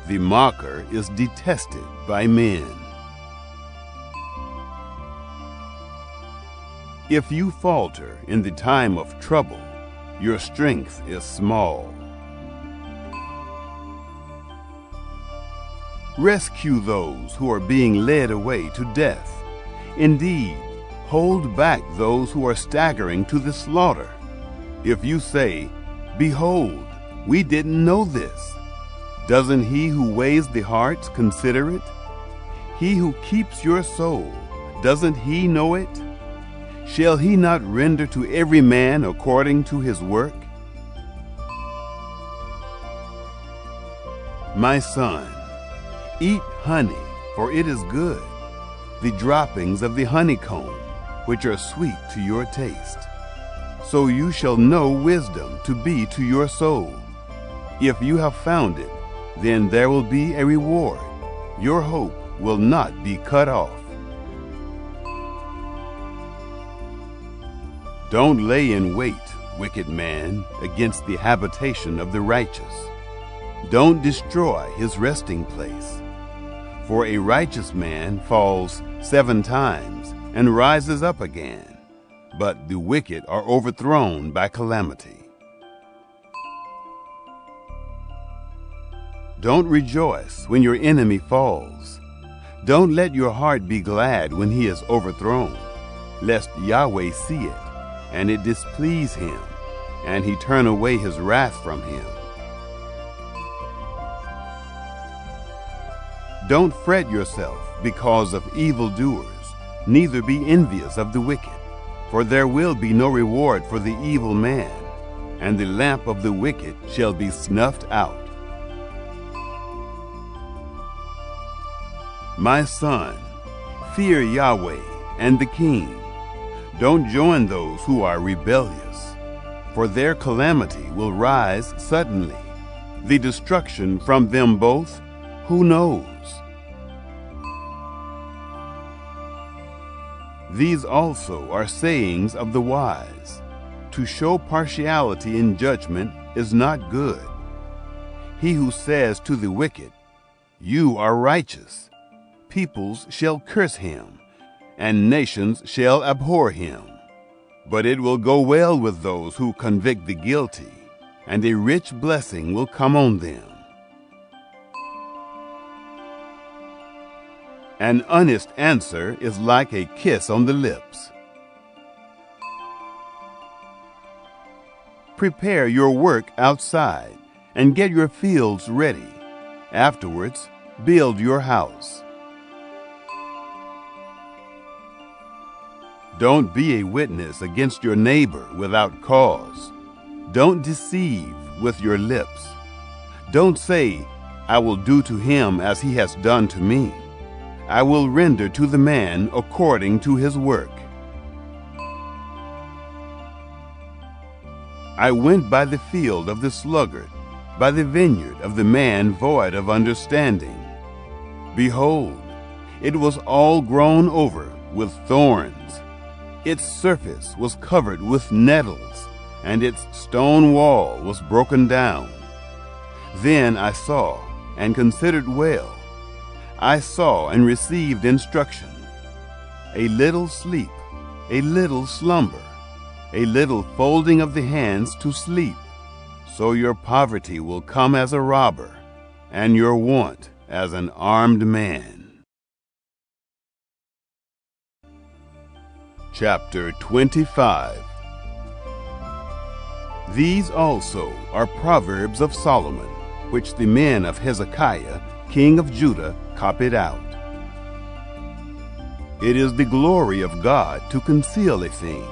The mocker is detested by men. If you falter in the time of trouble, your strength is small. Rescue those who are being led away to death. Indeed, hold back those who are staggering to the slaughter. If you say, "Behold, we didn't know this," doesn't he who weighs the hearts consider it? He who keeps your soul, doesn't he know it? Shall he not render to every man according to his work? My son, eat honey, for it is good, the droppings of the honeycomb, which are sweet to your taste. So you shall know wisdom to be to your soul. If you have found it, then there will be a reward. Your hope will not be cut off. Don't lay in wait, wicked man, against the habitation of the righteous. Don't destroy his resting place. For a righteous man falls 7 times and rises up again, but the wicked are overthrown by calamity. Don't rejoice when your enemy falls. Don't let your heart be glad when he is overthrown, lest Yahweh see it, and it displease him, and he turn away his wrath from him. Don't fret yourself because of evildoers, neither be envious of the wicked, for there will be no reward for the evil man, and the lamp of the wicked shall be snuffed out. My son, fear Yahweh and the king. Don't join those who are rebellious, for their calamity will rise suddenly. The destruction from them both, who knows? These also are sayings of the wise. To show partiality in judgment is not good. He who says to the wicked, "You are righteous," peoples shall curse him, and nations shall abhor him. But it will go well with those who convict the guilty, and a rich blessing will come on them. An honest answer is like a kiss on the lips. Prepare your work outside and get your fields ready. Afterwards, build your house. Don't be a witness against your neighbor without cause. Don't deceive with your lips. Don't say, "I will do to him as he has done to me. I will render to the man according to his work." I went by the field of the sluggard, by the vineyard of the man void of understanding. Behold, it was all grown over with thorns. Its surface was covered with nettles, and its stone wall was broken down. Then I saw and considered well. I saw and received instruction. A little sleep, a little slumber, a little folding of the hands to sleep. So your poverty will come as a robber, and your want as an armed man. Chapter 25. These also are Proverbs of Solomon, which the men of Hezekiah, king of Judah, copied out. It is the glory of God to conceal a thing,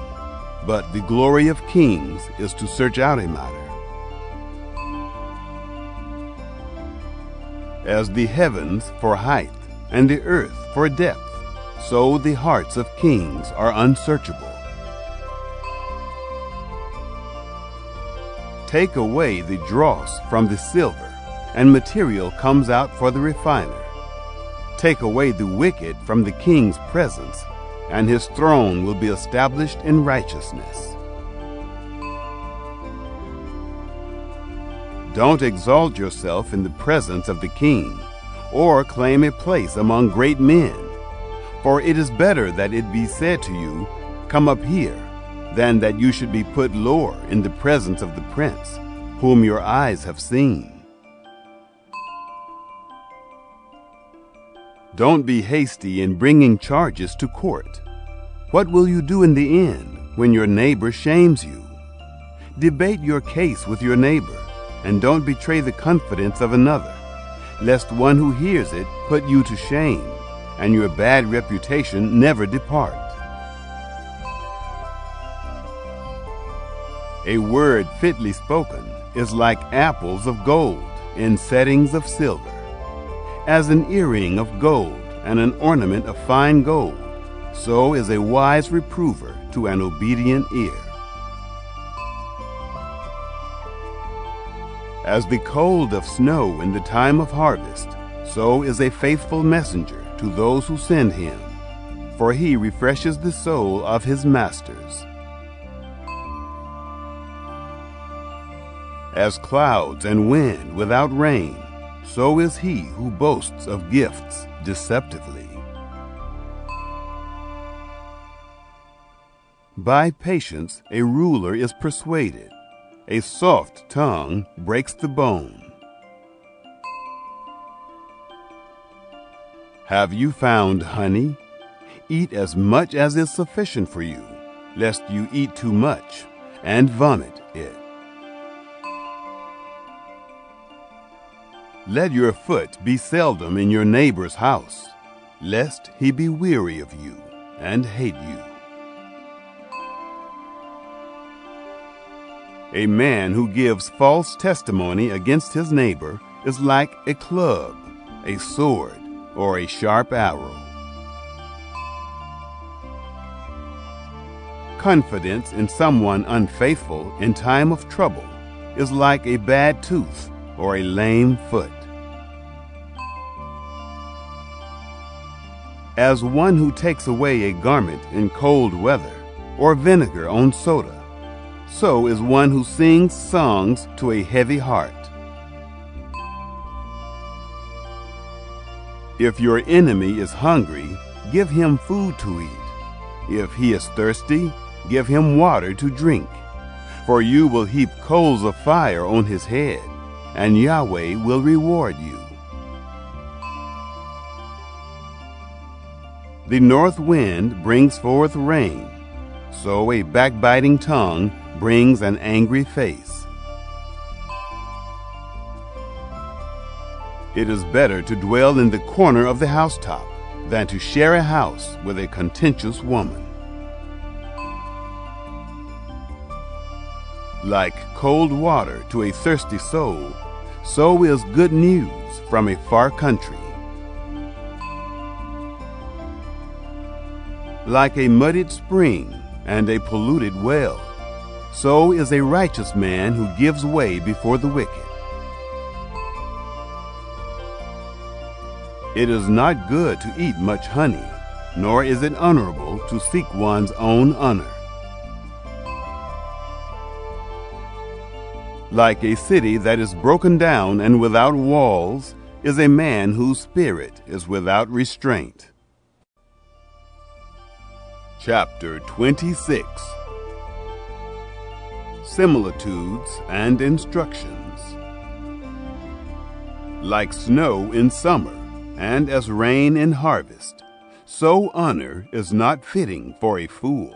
but the glory of kings is to search out a matter. As the heavens for height and the earth for depth, so the hearts of kings are unsearchable. Take away the dross from the silver, and material comes out for the refiner. Take away the wicked from the king's presence, and his throne will be established in righteousness. Don't exalt yourself in the presence of the king, or claim a place among great men. For it is better that it be said to you, "Come up here," than that you should be put lower in the presence of the prince, whom your eyes have seen. Don't be hasty in bringing charges to court. What will you do in the end when your neighbor shames you? Debate your case with your neighbor, and don't betray the confidence of another, lest one who hears it put you to shame, and your bad reputation never depart. A word fitly spoken is like apples of gold in settings of silver. As an earring of gold and an ornament of fine gold, so is a wise reprover to an obedient ear. As the cold of snow in the time of harvest, so is a faithful messenger to those who send him, for he refreshes the soul of his masters. As clouds and wind without rain, so is he who boasts of gifts deceptively. By patience a ruler is persuaded. A soft tongue breaks the bone. Have you found honey? Eat as much as is sufficient for you, lest you eat too much and vomit it. Let your foot be seldom in your neighbor's house, lest he be weary of you and hate you. A man who gives false testimony against his neighbor is like a club, a sword, or a sharp arrow. Confidence in someone unfaithful in time of trouble is like a bad tooth or a lame foot. As one who takes away a garment in cold weather, or vinegar on soda, so is one who sings songs to a heavy heart. If your enemy is hungry, give him food to eat. If he is thirsty, give him water to drink. For you will heap coals of fire on his head, and Yahweh will reward you. The north wind brings forth rain, so a backbiting tongue brings an angry face. It is better to dwell in the corner of the housetop than to share a house with a contentious woman. Like cold water to a thirsty soul, so is good news from a far country. Like a muddied spring and a polluted well, so is a righteous man who gives way before the wicked. It is not good to eat much honey, nor is it honorable to seek one's own honor. Like a city that is broken down and without walls is a man whose spirit is without restraint. Chapter 26. Similitudes and instructions. Like snow in summer and as rain in harvest, so honor is not fitting for a fool.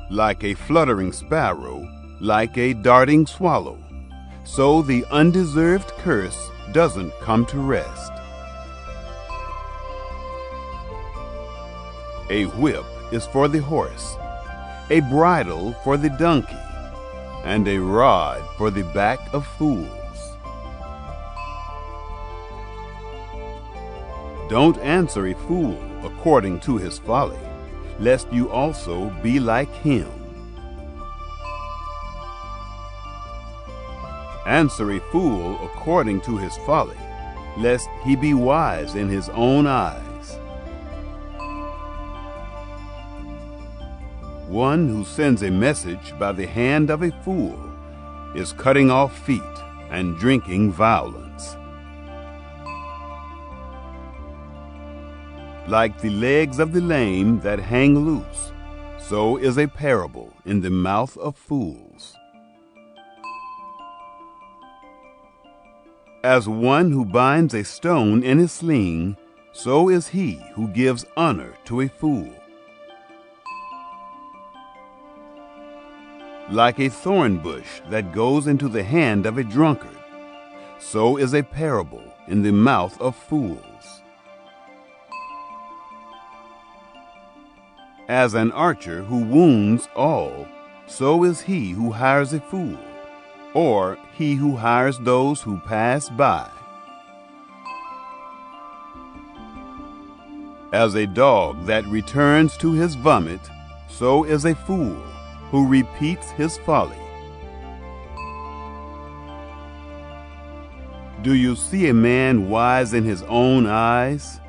Like a fluttering sparrow, like a darting swallow, so the undeserved curse doesn't come to rest. A whip is for the horse, a bridle for the donkey, and a rod for the back of fools. Don't answer a fool according to his folly, lest you also be like him. Answer a fool according to his folly, lest he be wise in his own eyes. One who sends a message by the hand of a fool is cutting off feet and drinking violence. Like the legs of the lame that hang loose, so is a parable in the mouth of fools. As one who binds a stone in his sling, so is he who gives honor to a fool. Like a thorn bush that goes into the hand of a drunkard, so is a parable in the mouth of fools. As an archer who wounds all, so is he who hires a fool, or he who hires those who pass by. As a dog that returns to his vomit, so is a fool who repeats his folly. Do you see a man wise in his own eyes?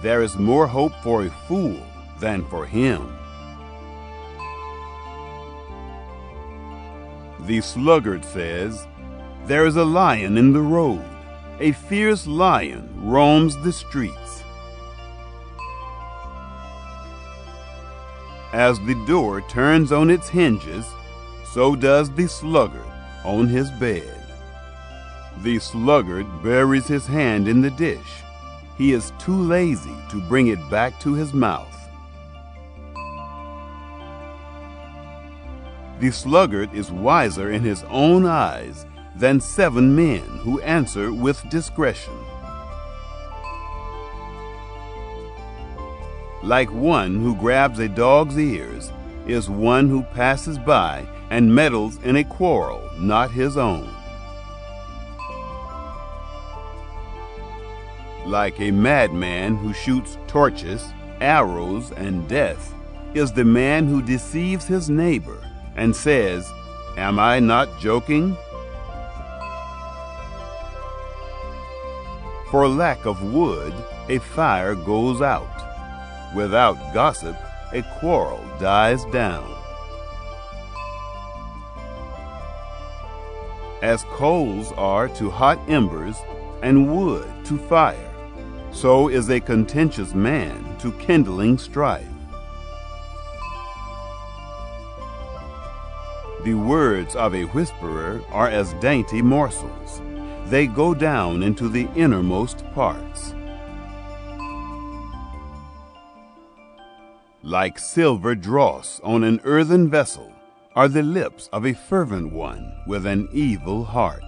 There is more hope for a fool than for him. The sluggard says, "There is a lion in the road. A fierce lion roams the streets." As the door turns on its hinges, so does the sluggard on his bed. The sluggard buries his hand in the dish. He is too lazy to bring it back to his mouth. The sluggard is wiser in his own eyes than 7 men who answer with discretion. Like one who grabs a dog's ears is one who passes by and meddles in a quarrel not his own. Like a madman who shoots torches, arrows, and death is the man who deceives his neighbor and says, "Am I not joking?" For lack of wood, a fire goes out. Without gossip, a quarrel dies down. As coals are to hot embers and wood to fire, so is a contentious man to kindling strife. The words of a whisperer are as dainty morsels. They go down into the innermost parts. Like silver dross on an earthen vessel are the lips of a fervent one with an evil heart.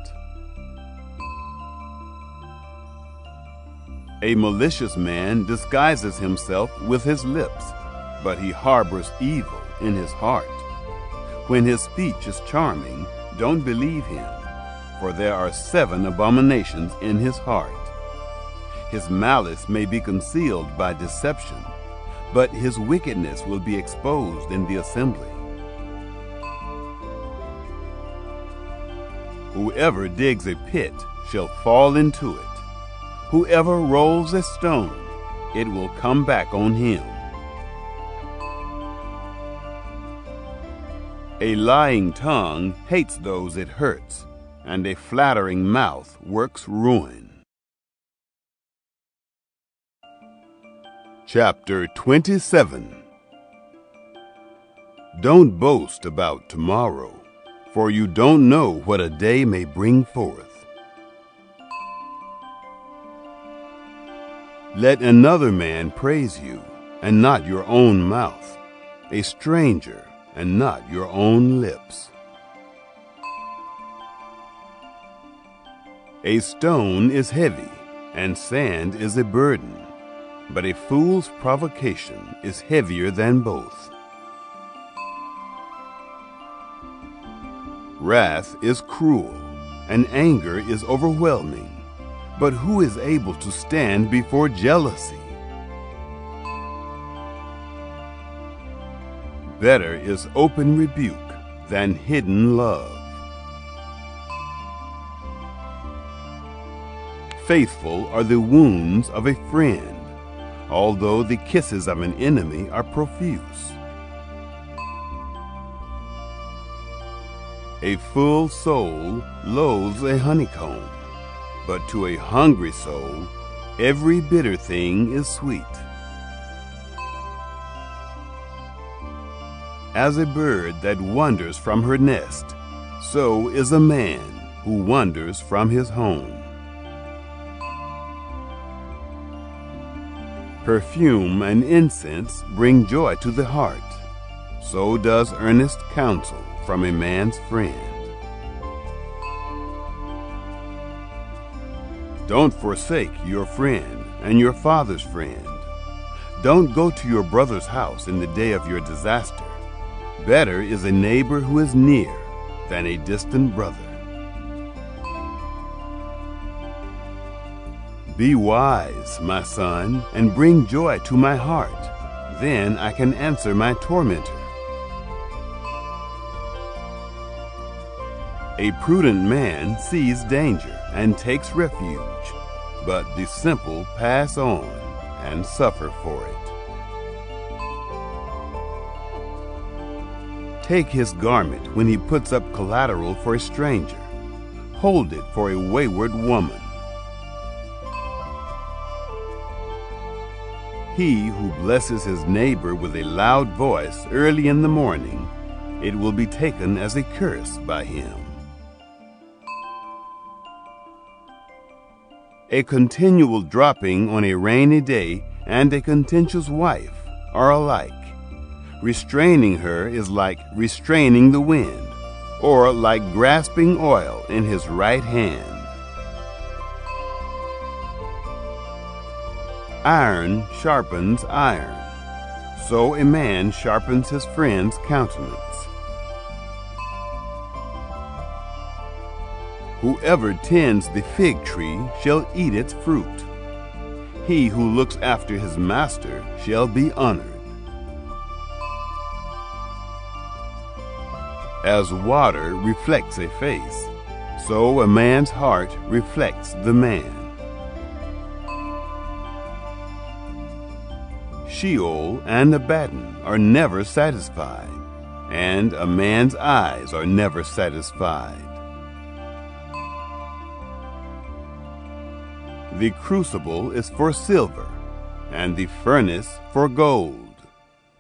A malicious man disguises himself with his lips, but he harbors evil in his heart. When his speech is charming, don't believe him, for there are 7 abominations in his heart. His malice may be concealed by deception, but his wickedness will be exposed in the assembly. Whoever digs a pit shall fall into it. Whoever rolls a stone, it will come back on him. A lying tongue hates those it hurts, and a flattering mouth works ruin. Chapter 27. Don't boast about tomorrow, for you don't know what a day may bring forth. Let another man praise you, and not your own mouth, a stranger, and not your own lips. A stone is heavy, and sand is a burden, but a fool's provocation is heavier than both. Wrath is cruel, and anger is overwhelming, but who is able to stand before jealousy? Better is open rebuke than hidden love. Faithful are the wounds of a friend, although the kisses of an enemy are profuse. A full soul loathes a honeycomb, but to a hungry soul every bitter thing is sweet. As a bird that wanders from her nest, so is a man who wanders from his home. Perfume and incense bring joy to the heart, so does earnest counsel from a man's friend. Don't forsake your friend and your father's friend. Don't go to your brother's house in the day of your disaster. Better is a neighbor who is near than a distant brother. Be wise, my son, and bring joy to my heart. Then I can answer my tormentor. A prudent man sees danger and takes refuge, but the simple pass on and suffer for it. Take his garment when he puts up collateral for a stranger. Hold it for a wayward woman. He who blesses his neighbor with a loud voice early in the morning, it will be taken as a curse by him. A continual dropping on a rainy day and a contentious wife are alike. Restraining her is like restraining the wind, or like grasping oil in his right hand. Iron sharpens iron, so a man sharpens his friend's countenance. Whoever tends the fig tree shall eat its fruit. He who looks after his master shall be honored. As water reflects a face, so a man's heart reflects the man. Sheol and Abaddon are never satisfied, and a man's eyes are never satisfied. The crucible is for silver, and the furnace for gold,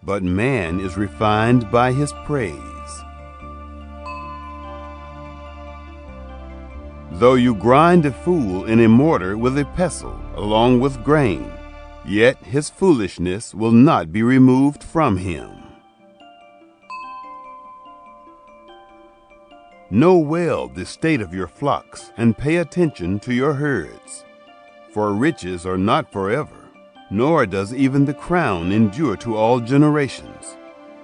but man is refined by his praise. Though you grind a fool in a mortar with a pestle along with grain, yet his foolishness will not be removed from him. Know well the state of your flocks, and pay attention to your herds. For riches are not forever, nor does even the crown endure to all generations.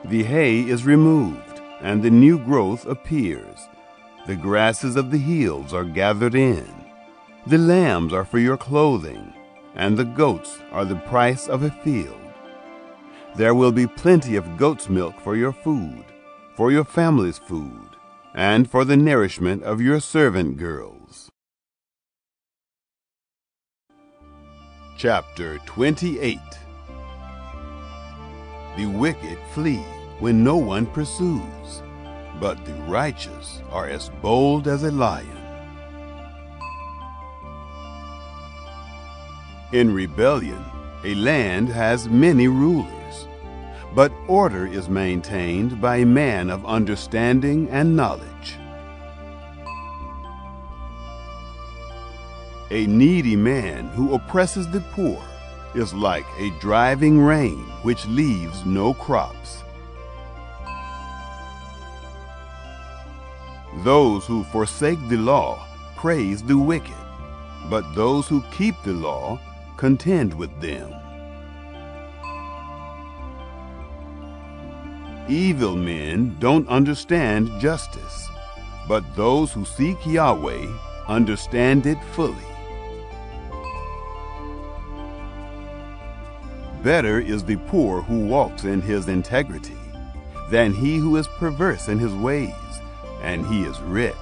The hay is removed, and the new growth appears. The grasses of the hills are gathered in. The lambs are for your clothing, and the goats are the price of a field. There will be plenty of goat's milk for your food, for your family's food, and for the nourishment of your servant girls. Chapter 28. The wicked flee when no one pursues, but the righteous are as bold as a lion. In rebellion, a land has many rulers, but order is maintained by a man of understanding and knowledge. A needy man who oppresses the poor is like a driving rain which leaves no crops. Those who forsake the law praise the wicked, but those who keep the law contend with them. Evil men don't understand justice, but those who seek Yahweh understand it fully. Better is the poor who walks in his integrity than he who is perverse in his ways, and he is rich.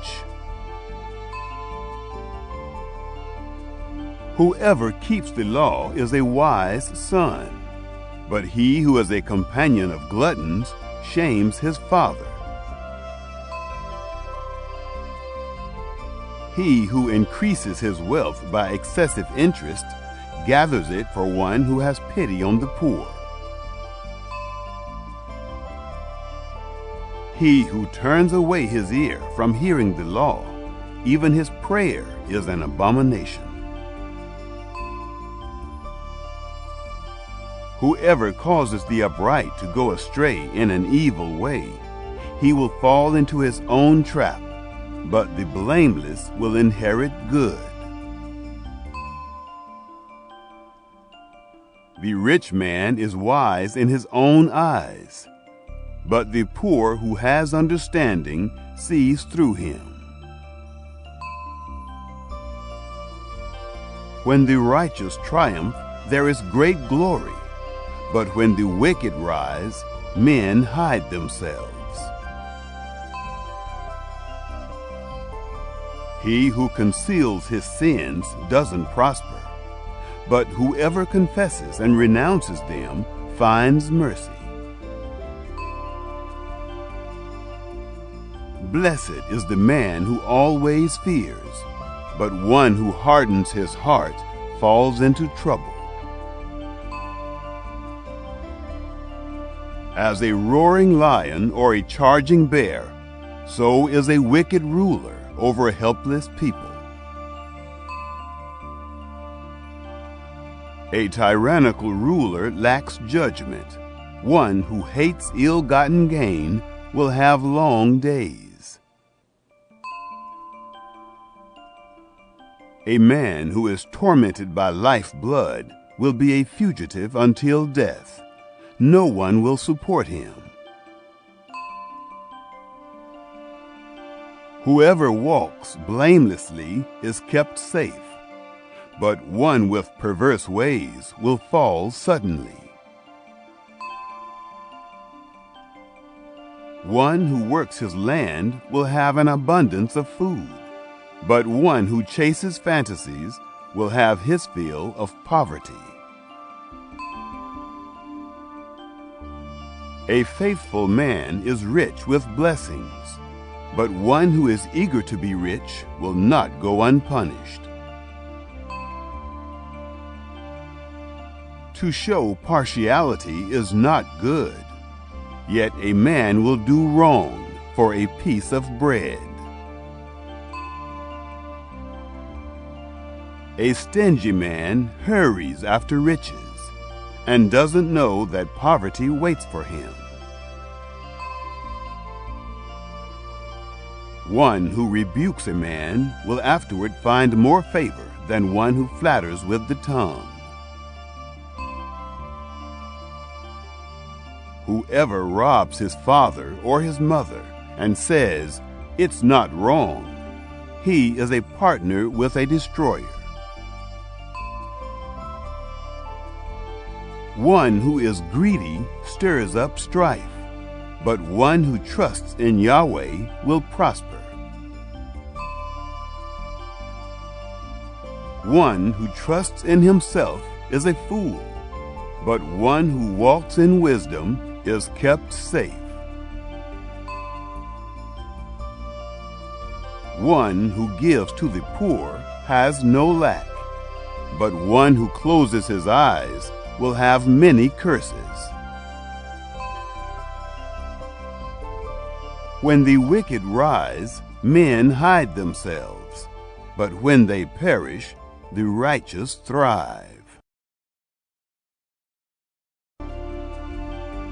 Whoever keeps the law is a wise son, but he who is a companion of gluttons shames his father. He who increases his wealth by excessive interest gathers it for one who has pity on the poor. He who turns away his ear from hearing the law, even his prayer is an abomination. Whoever causes the upright to go astray in an evil way, he will fall into his own trap, but the blameless will inherit good. The rich man is wise in his own eyes, but the poor who has understanding sees through him. When the righteous triumph, there is great glory, but when the wicked rise, men hide themselves. He who conceals his sins doesn't prosper, but whoever confesses and renounces them finds mercy. Blessed is the man who always fears, but one who hardens his heart falls into trouble. As a roaring lion or a charging bear, so is a wicked ruler over a helpless people. A tyrannical ruler lacks judgment. One who hates ill-gotten gain will have long days. A man who is tormented by life-blood will be a fugitive until death. No one will support him. Whoever walks blamelessly is kept safe, but one with perverse ways will fall suddenly. One who works his land will have an abundance of food, but one who chases fantasies will have his fill of poverty. A faithful man is rich with blessings, but one who is eager to be rich will not go unpunished. To show partiality is not good, yet a man will do wrong for a piece of bread. A stingy man hurries after riches, and doesn't know that poverty waits for him. One who rebukes a man will afterward find more favor than one who flatters with the tongue. Whoever robs his father or his mother and says, "It's not wrong," he is a partner with a destroyer. One who is greedy stirs up strife, but one who trusts in Yahweh will prosper. One who trusts in himself is a fool, but one who walks in wisdom is kept safe. One who gives to the poor has no lack, but one who closes his eyes will have many curses. When the wicked rise, men hide themselves, but when they perish, the righteous thrive.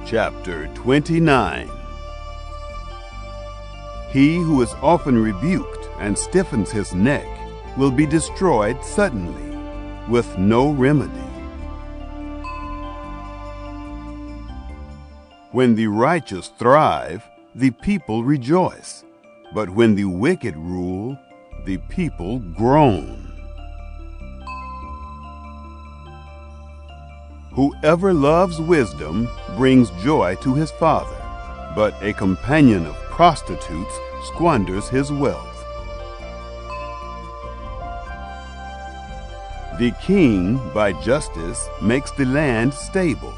Chapter 29. He who is often rebuked and stiffens his neck will be destroyed suddenly, with no remedy. When the righteous thrive, the people rejoice, but when the wicked rule, the people groan. Whoever loves wisdom brings joy to his father, but a companion of prostitutes squanders his wealth. The king, by justice, makes the land stable,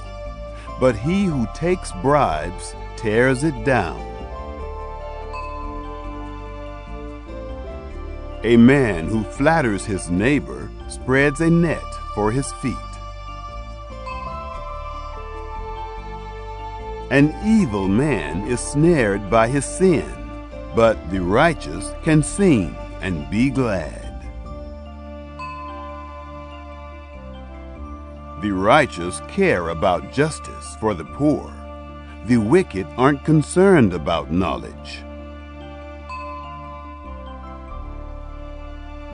but he who takes bribes tears it down. A man who flatters his neighbor spreads a net for his feet. An evil man is snared by his sin, but the righteous can sing and be glad. The righteous care about justice for the poor. The wicked aren't concerned about knowledge.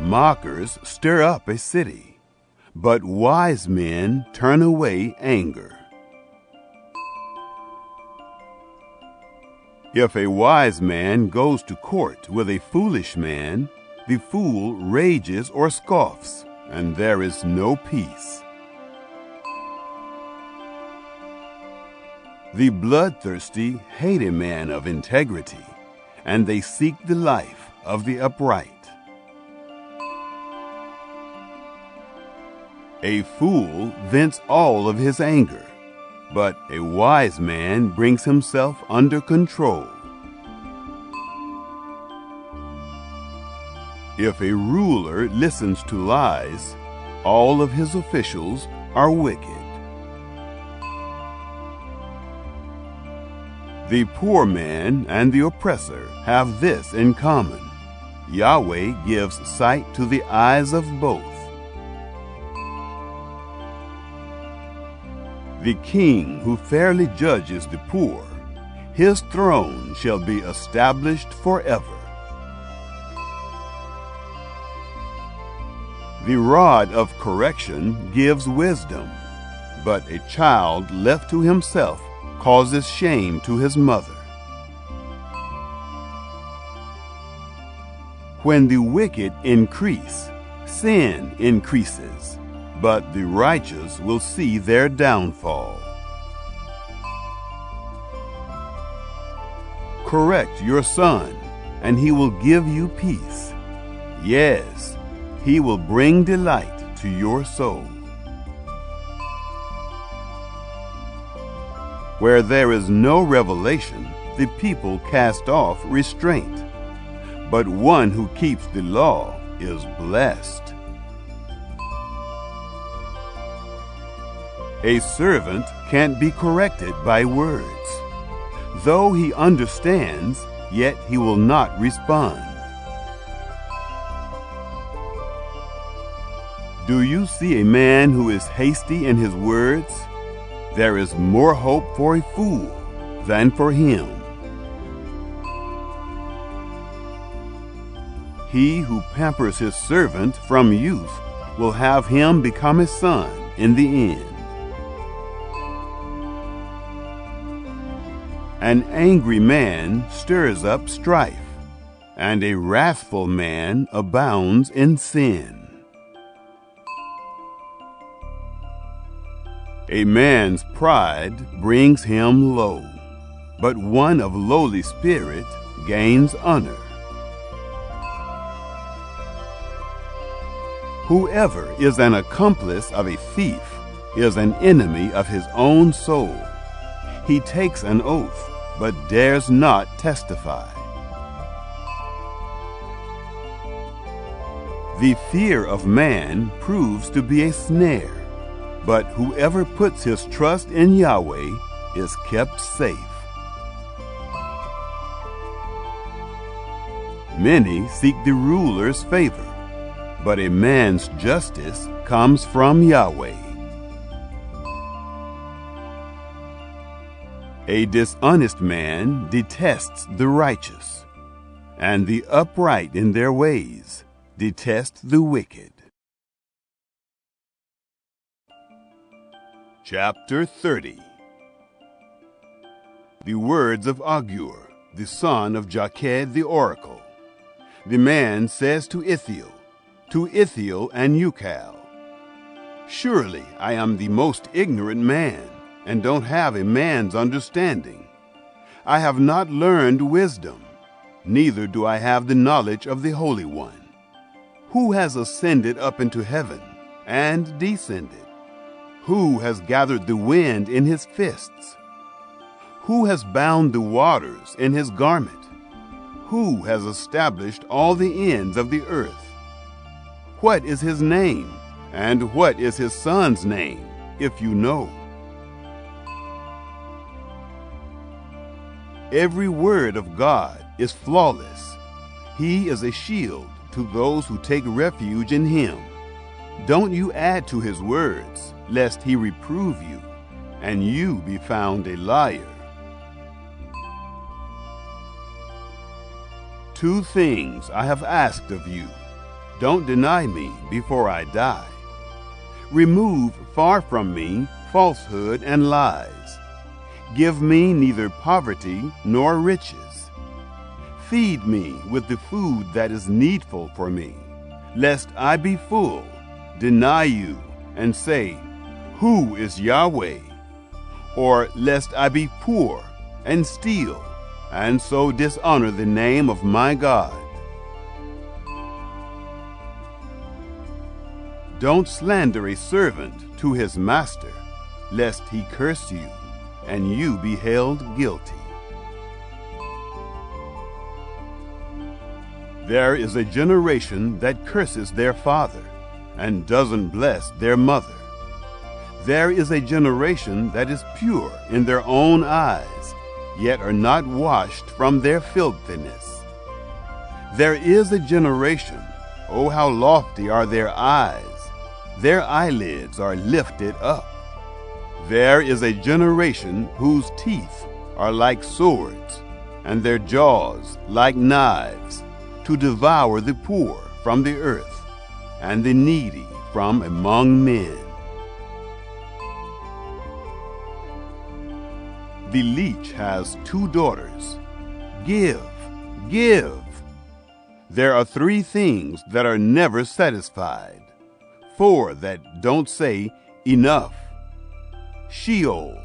Mockers stir up a city, but wise men turn away anger. If a wise man goes to court with a foolish man, the fool rages or scoffs, and there is no peace. The bloodthirsty hate a man of integrity, and they seek the life of the upright. A fool vents all of his anger, but a wise man brings himself under control. If a ruler listens to lies, all of his officials are wicked. The poor man and the oppressor have this in common: Yahweh gives sight to the eyes of both. The king who fairly judges the poor, his throne shall be established forever. The rod of correction gives wisdom, but a child left to himself causes shame to his mother. When the wicked increase, sin increases, but the righteous will see their downfall. Correct your son, and he will give you peace. Yes, he will bring delight to your soul. Where there is no revelation, the people cast off restraint, but one who keeps the law is blessed. A servant can't be corrected by words. Though he understands, yet he will not respond. Do you see a man who is hasty in his words? There is more hope for a fool than for him. He who pampers his servant from youth will have him become a son in the end. An angry man stirs up strife, and a wrathful man abounds in sin. A man's pride brings him low, but one of lowly spirit gains honor. Whoever is an accomplice of a thief is an enemy of his own soul. He takes an oath, but dares not testify. The fear of man proves to be a snare, but whoever puts his trust in Yahweh is kept safe. Many seek the ruler's favor, but a man's justice comes from Yahweh. A dishonest man detests the righteous, and the upright in their ways detest the wicked. Chapter 30. The words of Agur, the son of Jakeh the oracle. The man says to Ithiel and Ucal, "Surely I am the most ignorant man, and don't have a man's understanding. I have not learned wisdom, neither do I have the knowledge of the Holy One. Who has ascended up into heaven and descended? Who has gathered the wind in his fists? Who has bound the waters in his garment? Who has established all the ends of the earth? What is his name, and what is his son's name, if you know?" Every word of God is flawless. He is a shield to those who take refuge in him. Don't you add to his words, lest he reprove you, and you be found a liar. Two things I have asked of you. Don't deny me before I die. Remove far from me falsehood and lies. Give me neither poverty nor riches. Feed me with the food that is needful for me, lest I be full, deny you, and say, "Who is Yahweh?" Or lest I be poor and steal, and so dishonor the name of my God. Don't slander a servant to his master, lest he curse you, and you be held guilty. There is a generation that curses their father, and doesn't bless their mother. There is a generation that is pure in their own eyes, yet are not washed from their filthiness. There is a generation, oh how lofty are their eyes, their eyelids are lifted up. There is a generation whose teeth are like swords, and their jaws like knives, to devour the poor from the earth, and the needy from among men. The leech has 2 daughters. Give, give. There are 3 things that are never satisfied, 4 that don't say enough. Sheol,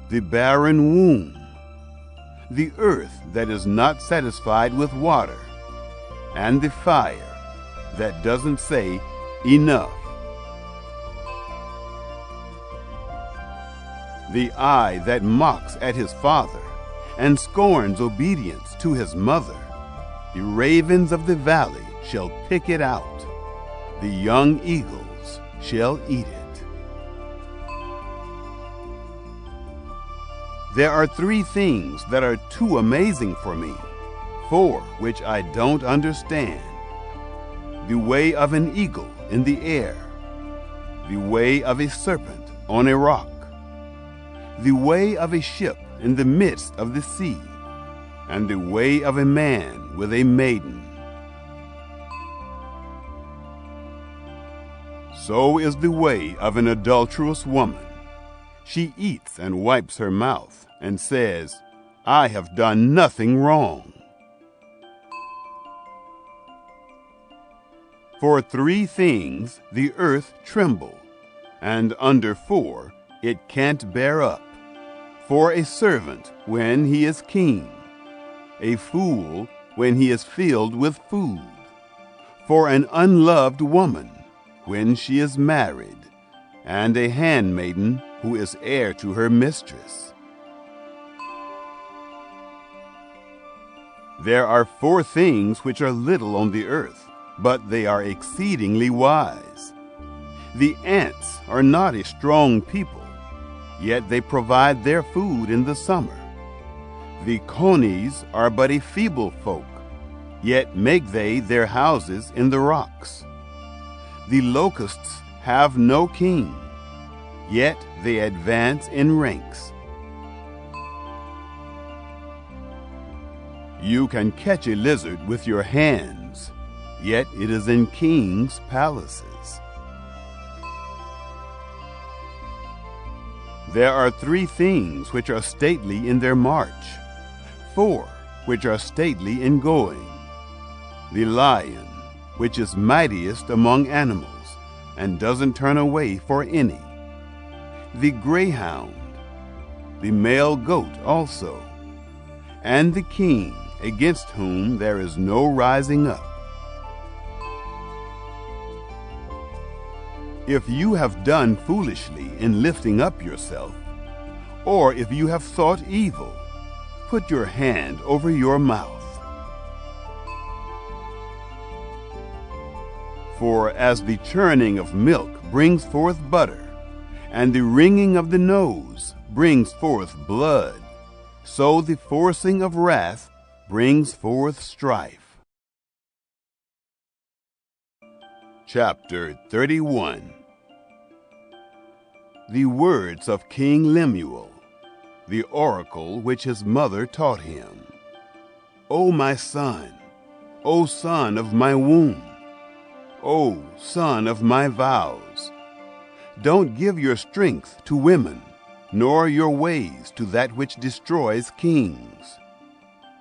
the barren womb, the earth that is not satisfied with water, and the fire that doesn't say enough. The eye that mocks at his father and scorns obedience to his mother, the ravens of the valley shall pick it out, the young eagles shall eat it. There are 3 things that are too amazing for me, 4 which I don't understand. The way of an eagle in the air, the way of a serpent on a rock, the way of a ship in the midst of the sea, and the way of a man with a maiden. So is the way of an adulterous woman. She eats and wipes her mouth, and says, I have done nothing wrong. For 3 things the earth tremble, and under 4 it can't bear up. For a servant when he is keen, a fool when he is filled with food, for an unloved woman when she is married, and a handmaiden who is heir to her mistress. There are 4 things which are little on the earth, but they are exceedingly wise. The ants are not a strong people, yet they provide their food in the summer. The conies are but a feeble folk, yet make they their houses in the rocks. The locusts have no king, yet they advance in ranks. You can catch a lizard with your hands, yet it is in kings' palaces. There are 3 things which are stately in their march, 4 which are stately in going: the lion, which is mightiest among animals, and doesn't turn away for any; the greyhound, the male goat also, and the king, against whom there is no rising up. If you have done foolishly in lifting up yourself, or if you have thought evil, put your hand over your mouth. For as the churning of milk brings forth butter, and the wringing of the nose brings forth blood, so the forcing of wrath brings forth strife. Chapter 31. The words of King Lemuel, the oracle which his mother taught him. O my son, O son of my womb, O son of my vows, don't give your strength to women, nor your ways to that which destroys kings.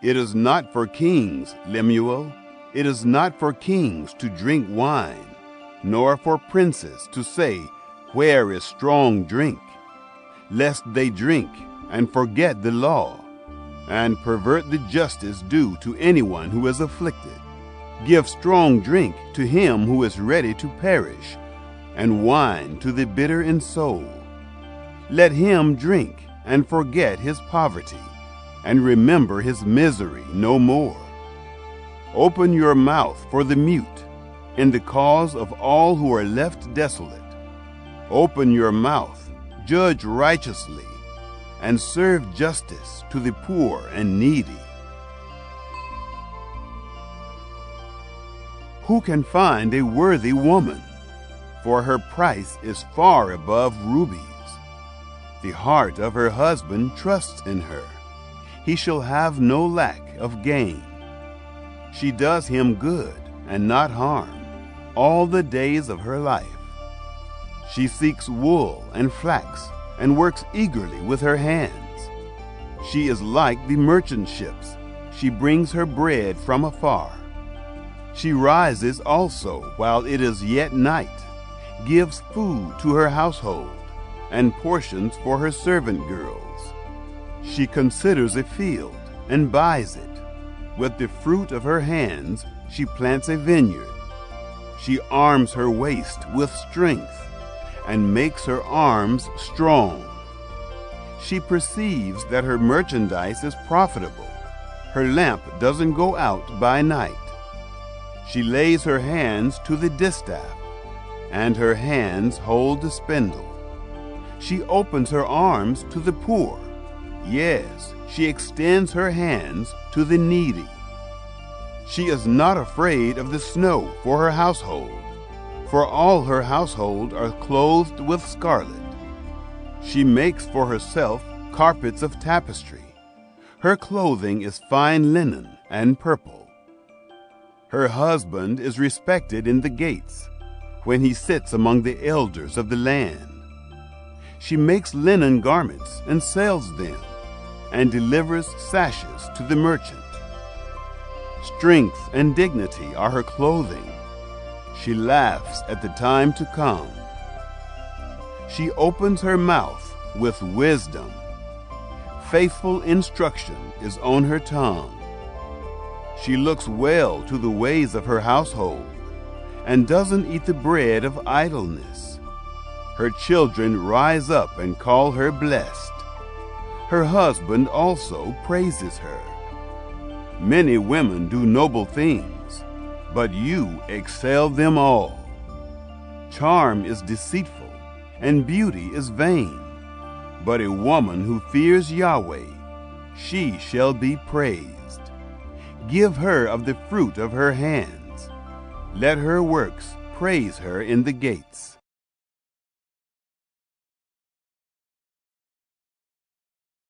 It is not for kings, Lemuel, it is not for kings to drink wine, nor for princes to say, Where is strong drink? Lest they drink and forget the law, and pervert the justice due to anyone who is afflicted. Give strong drink to him who is ready to perish, and wine to the bitter in soul. Let him drink and forget his poverty, and remember his misery no more. Open your mouth for the mute, in the cause of all who are left desolate. Open your mouth, judge righteously, and serve justice to the poor and needy. Who can find a worthy woman? For her price is far above rubies. The heart of her husband trusts in her. He shall have no lack of gain. She does him good and not harm all the days of her life. She seeks wool and flax, and works eagerly with her hands. She is like the merchant ships. She brings her bread from afar. She rises also while it is yet night, gives food to her household, and portions for her servant girls. She considers a field and buys it. With the fruit of her hands she plants a vineyard. She arms her waist with strength, and makes her arms strong. She perceives that her merchandise is profitable. Her lamp doesn't go out by night. She lays her hands to the distaff, and her hands hold the spindle. She opens her arms to the poor. Yes, she extends her hands to the needy. She is not afraid of the snow for her household, for all her household are clothed with scarlet. She makes for herself carpets of tapestry. Her clothing is fine linen and purple. Her husband is respected in the gates, when he sits among the elders of the land. She makes linen garments and sells them, and delivers sashes to the merchant. Strength and dignity are her clothing. She laughs at the time to come. She opens her mouth with wisdom. Faithful instruction is on her tongue. She looks well to the ways of her household, and doesn't eat the bread of idleness. Her children rise up and call her blessed. Her husband also praises her. Many women do noble things, but you excel them all. Charm is deceitful, and beauty is vain. But a woman who fears Yahweh, she shall be praised. Give her of the fruit of her hands. Let her works praise her in the gates.